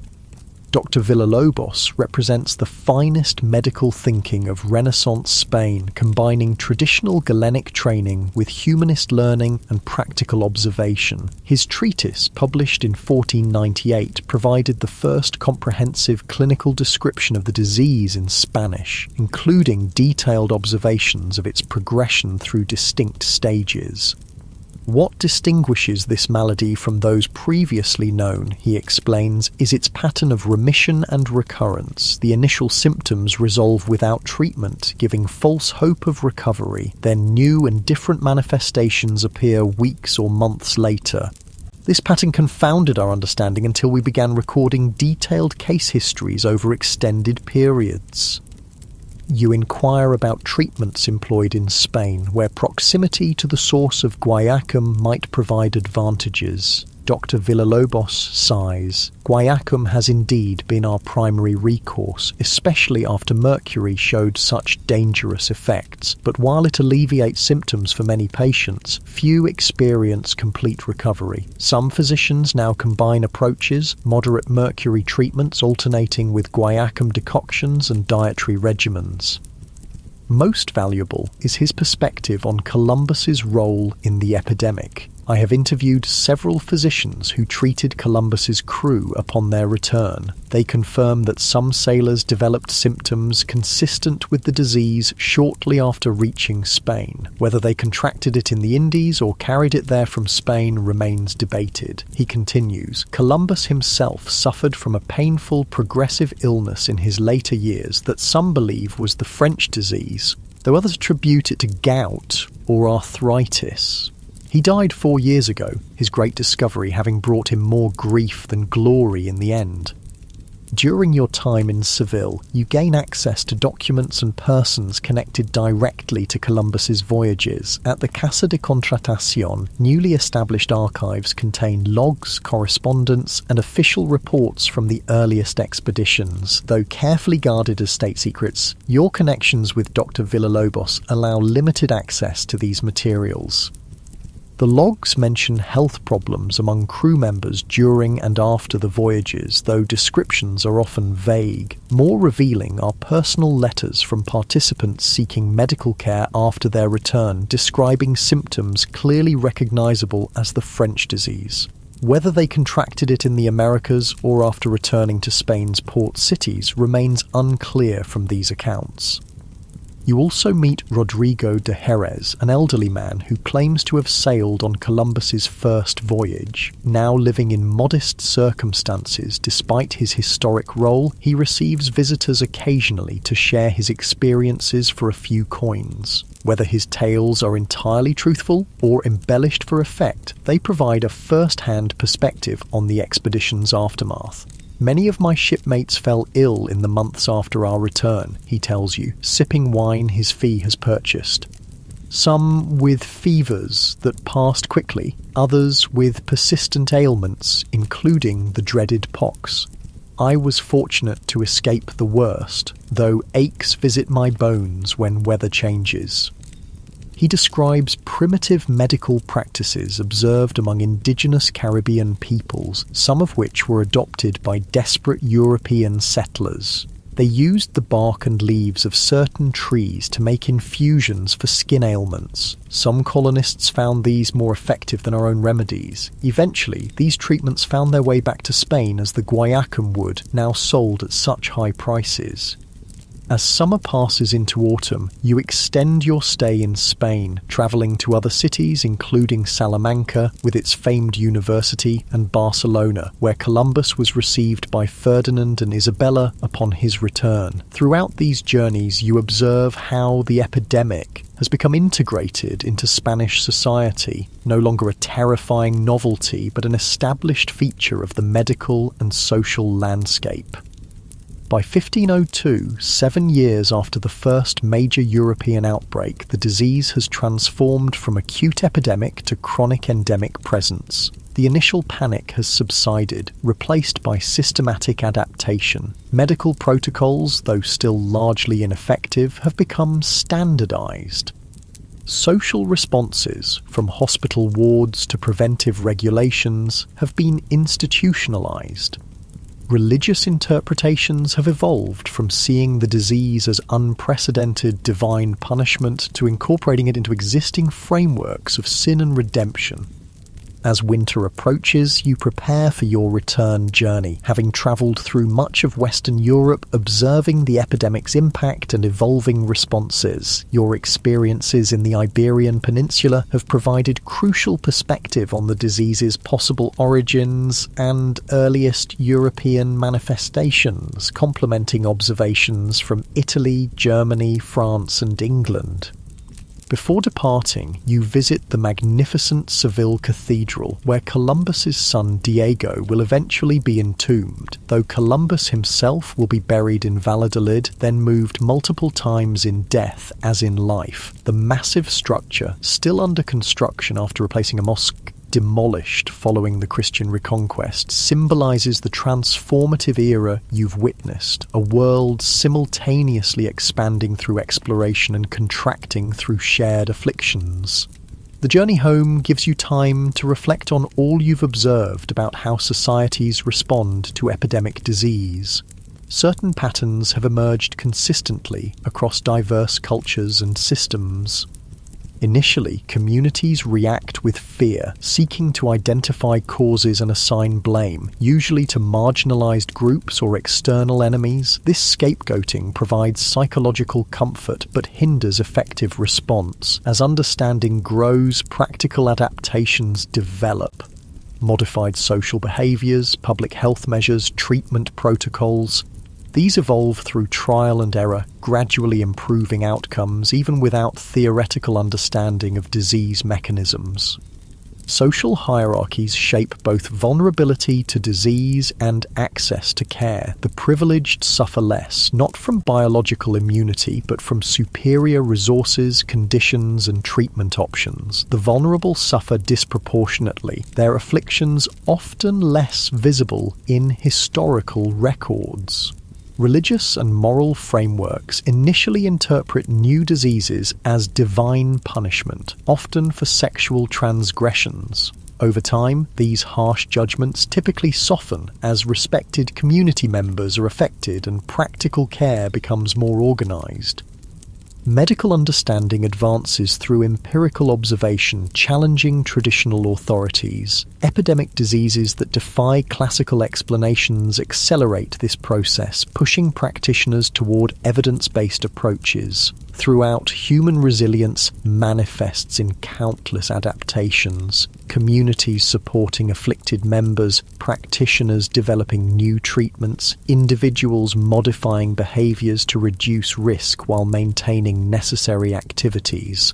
Dr. Villalobos represents the finest medical thinking of Renaissance Spain, combining traditional Galenic training with humanist learning and practical observation. His treatise, published in 1498, provided the first comprehensive clinical description of the disease in Spanish, including detailed observations of its progression through distinct stages. What distinguishes this malady from those previously known, he explains, is its pattern of remission and recurrence. The initial symptoms resolve without treatment, giving false hope of recovery. Then new and different manifestations appear weeks or months later. This pattern confounded our understanding until we began recording detailed case histories over extended periods. You inquire about treatments employed in Spain, where proximity to the source of guaiacum might provide advantages. Dr. Villalobos sighs. Guaiacum has indeed been our primary recourse, especially after mercury showed such dangerous effects. But while it alleviates symptoms for many patients, few experience complete recovery. Some physicians now combine approaches, moderate mercury treatments alternating with guaiacum decoctions and dietary regimens. Most valuable is his perspective on Columbus's role in the epidemic. I have interviewed several physicians who treated Columbus's crew upon their return. They confirm that some sailors developed symptoms consistent with the disease shortly after reaching Spain. Whether they contracted it in the Indies or carried it there from Spain remains debated. He continues, Columbus himself suffered from a painful progressive illness in his later years that some believe was the French disease, though others attribute it to gout or arthritis. He died 4 years ago, his great discovery having brought him more grief than glory in the end. During your time in Seville, you gain access to documents and persons connected directly to Columbus's voyages. At the Casa de Contratación, newly established archives contain logs, correspondence, and official reports from the earliest expeditions. Though carefully guarded as state secrets, your connections with Dr. Villalobos allow limited access to these materials. The logs mention health problems among crew members during and after the voyages, though descriptions are often vague. More revealing are personal letters from participants seeking medical care after their return, describing symptoms clearly recognizable as the French disease. Whether they contracted it in the Americas or after returning to Spain's port cities remains unclear from these accounts. You also meet Rodrigo de Jerez, an elderly man who claims to have sailed on Columbus's first voyage. Now living in modest circumstances despite his historic role, he receives visitors occasionally to share his experiences for a few coins. Whether his tales are entirely truthful or embellished for effect, they provide a first-hand perspective on the expedition's aftermath. Many of my shipmates fell ill in the months after our return, he tells you, sipping wine his fee has purchased. Some with fevers that passed quickly, others with persistent ailments, including the dreaded pox. I was fortunate to escape the worst, though aches visit my bones when weather changes. He describes primitive medical practices observed among indigenous Caribbean peoples, some of which were adopted by desperate European settlers. They used the bark and leaves of certain trees to make infusions for skin ailments. Some colonists found these more effective than our own remedies. Eventually, these treatments found their way back to Spain as the guayacum wood, now sold at such high prices. As summer passes into autumn, you extend your stay in Spain, travelling to other cities including Salamanca with its famed university and Barcelona, where Columbus was received by Ferdinand and Isabella upon his return. Throughout these journeys, you observe how the epidemic has become integrated into Spanish society, no longer a terrifying novelty but an established feature of the medical and social landscape. By 1502, 7 years after the first major European outbreak, the disease has transformed from acute epidemic to chronic endemic presence. The initial panic has subsided, replaced by systematic adaptation. Medical protocols, though still largely ineffective, have become standardized. Social responses, from hospital wards to preventive regulations, have been institutionalized. Religious interpretations have evolved from seeing the disease as unprecedented divine punishment to incorporating it into existing frameworks of sin and redemption. As winter approaches, you prepare for your return journey, having travelled through much of Western Europe, observing the epidemic's impact and evolving responses. Your experiences in the Iberian Peninsula have provided crucial perspective on the disease's possible origins and earliest European manifestations, complementing observations from Italy, Germany, France, and England. Before departing, you visit the magnificent Seville Cathedral, where Columbus's son Diego will eventually be entombed, though Columbus himself will be buried in Valladolid, then moved multiple times in death as in life. The massive structure, still under construction after replacing a mosque demolished following the Christian reconquest, symbolizes the transformative era you've witnessed, a world simultaneously expanding through exploration and contracting through shared afflictions. The journey home gives you time to reflect on all you've observed about how societies respond to epidemic disease. Certain patterns have emerged consistently across diverse cultures and systems. Initially, communities react with fear, seeking to identify causes and assign blame, usually to marginalized groups or external enemies. This scapegoating provides psychological comfort but hinders effective response. As understanding grows, practical adaptations develop. Modified social behaviors, public health measures, treatment protocols. These evolve through trial and error, gradually improving outcomes even without theoretical understanding of disease mechanisms. Social hierarchies shape both vulnerability to disease and access to care. The privileged suffer less, not from biological immunity, but from superior resources, conditions, and treatment options. The vulnerable suffer disproportionately, their afflictions often less visible in historical records. Religious and moral frameworks initially interpret new diseases as divine punishment, often for sexual transgressions. Over time, these harsh judgments typically soften as respected community members are affected and practical care becomes more organized. Medical understanding advances through empirical observation, challenging traditional authorities. Epidemic diseases that defy classical explanations accelerate this process, pushing practitioners toward evidence-based approaches. Throughout, human resilience manifests in countless adaptations, communities supporting afflicted members, practitioners developing new treatments, individuals modifying behaviors to reduce risk while maintaining necessary activities.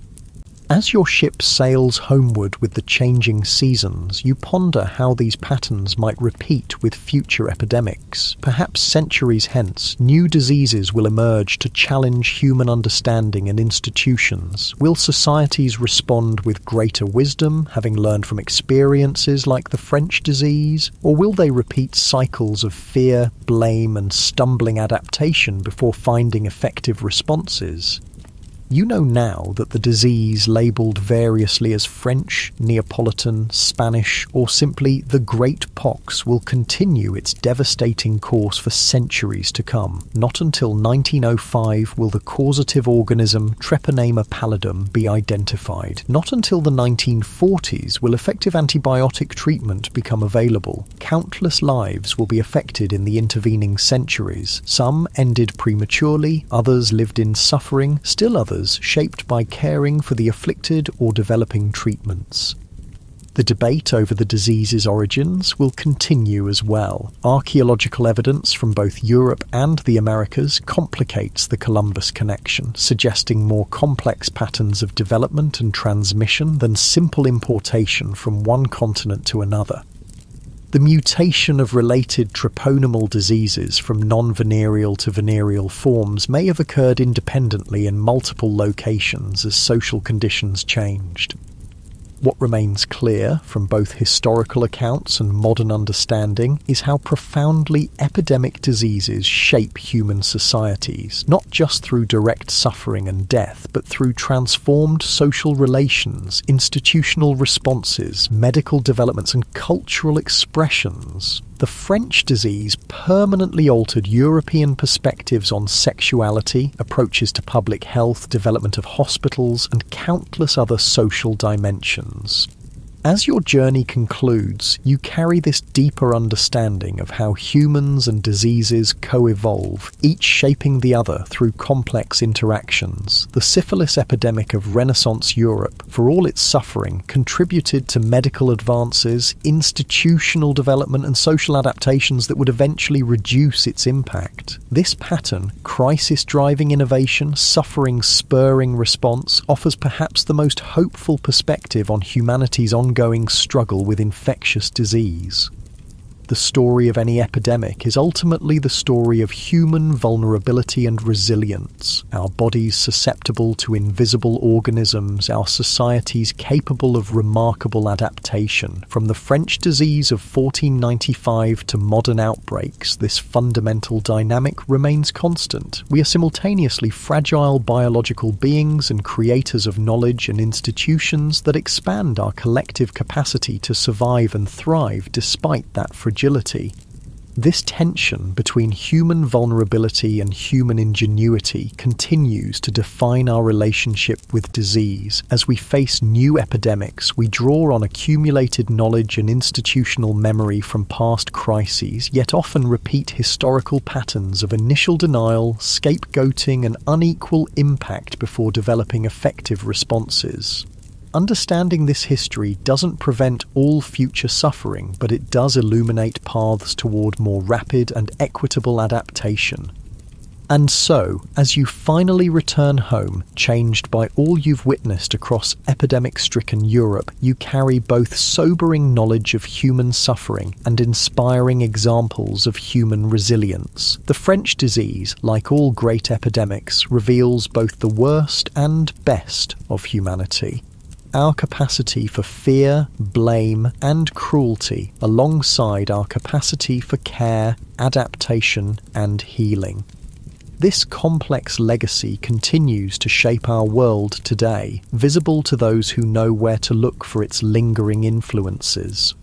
As your ship sails homeward with the changing seasons, you ponder how these patterns might repeat with future epidemics. Perhaps centuries hence, new diseases will emerge to challenge human understanding and institutions. Will societies respond with greater wisdom, having learned from experiences like the French disease? Or will they repeat cycles of fear, blame, and stumbling adaptation before finding effective responses? You know now that the disease labelled variously as French, Neapolitan, Spanish, or simply the Great Pox will continue its devastating course for centuries to come. Not until 1905 will the causative organism Treponema pallidum be identified. Not until the 1940s will effective antibiotic treatment become available. Countless lives will be affected in the intervening centuries. Some ended prematurely, others lived in suffering, still others shaped by caring for the afflicted or developing treatments. The debate over the disease's origins will continue as well. Archaeological evidence from both Europe and the Americas complicates the Columbus connection, suggesting more complex patterns of development and transmission than simple importation from one continent to another. The mutation of related treponemal diseases from non-venereal to venereal forms may have occurred independently in multiple locations as social conditions changed. What remains clear from both historical accounts and modern understanding is how profoundly epidemic diseases shape human societies, not just through direct suffering and death, but through transformed social relations, institutional responses, medical developments, and cultural expressions. The French disease permanently altered European perspectives on sexuality, approaches to public health, development of hospitals, and countless other social dimensions. As your journey concludes, you carry this deeper understanding of how humans and diseases co-evolve, each shaping the other through complex interactions. The syphilis epidemic of Renaissance Europe, for all its suffering, contributed to medical advances, institutional development, and social adaptations that would eventually reduce its impact. This pattern, crisis-driving innovation, suffering-spurring response, offers perhaps the most hopeful perspective on humanity's ongoing struggle with infectious disease. The story of any epidemic is ultimately the story of human vulnerability and resilience, our bodies susceptible to invisible organisms, our societies capable of remarkable adaptation. From the French disease of 1495 to modern outbreaks, this fundamental dynamic remains constant. We are simultaneously fragile biological beings and creators of knowledge and institutions that expand our collective capacity to survive and thrive despite that fragility. This tension between human vulnerability and human ingenuity continues to define our relationship with disease. As we face new epidemics, we draw on accumulated knowledge and institutional memory from past crises, yet often repeat historical patterns of initial denial, scapegoating, and unequal impact before developing effective responses. Understanding this history doesn't prevent all future suffering, but it does illuminate paths toward more rapid and equitable adaptation. And so, as you finally return home, changed by all you've witnessed across epidemic-stricken Europe, you carry both sobering knowledge of human suffering and inspiring examples of human resilience. The French disease, like all great epidemics, reveals both the worst and best of humanity. Our capacity for fear, blame, and cruelty, alongside our capacity for care, adaptation, and healing. This complex legacy continues to shape our world today, visible to those who know where to look for its lingering influences.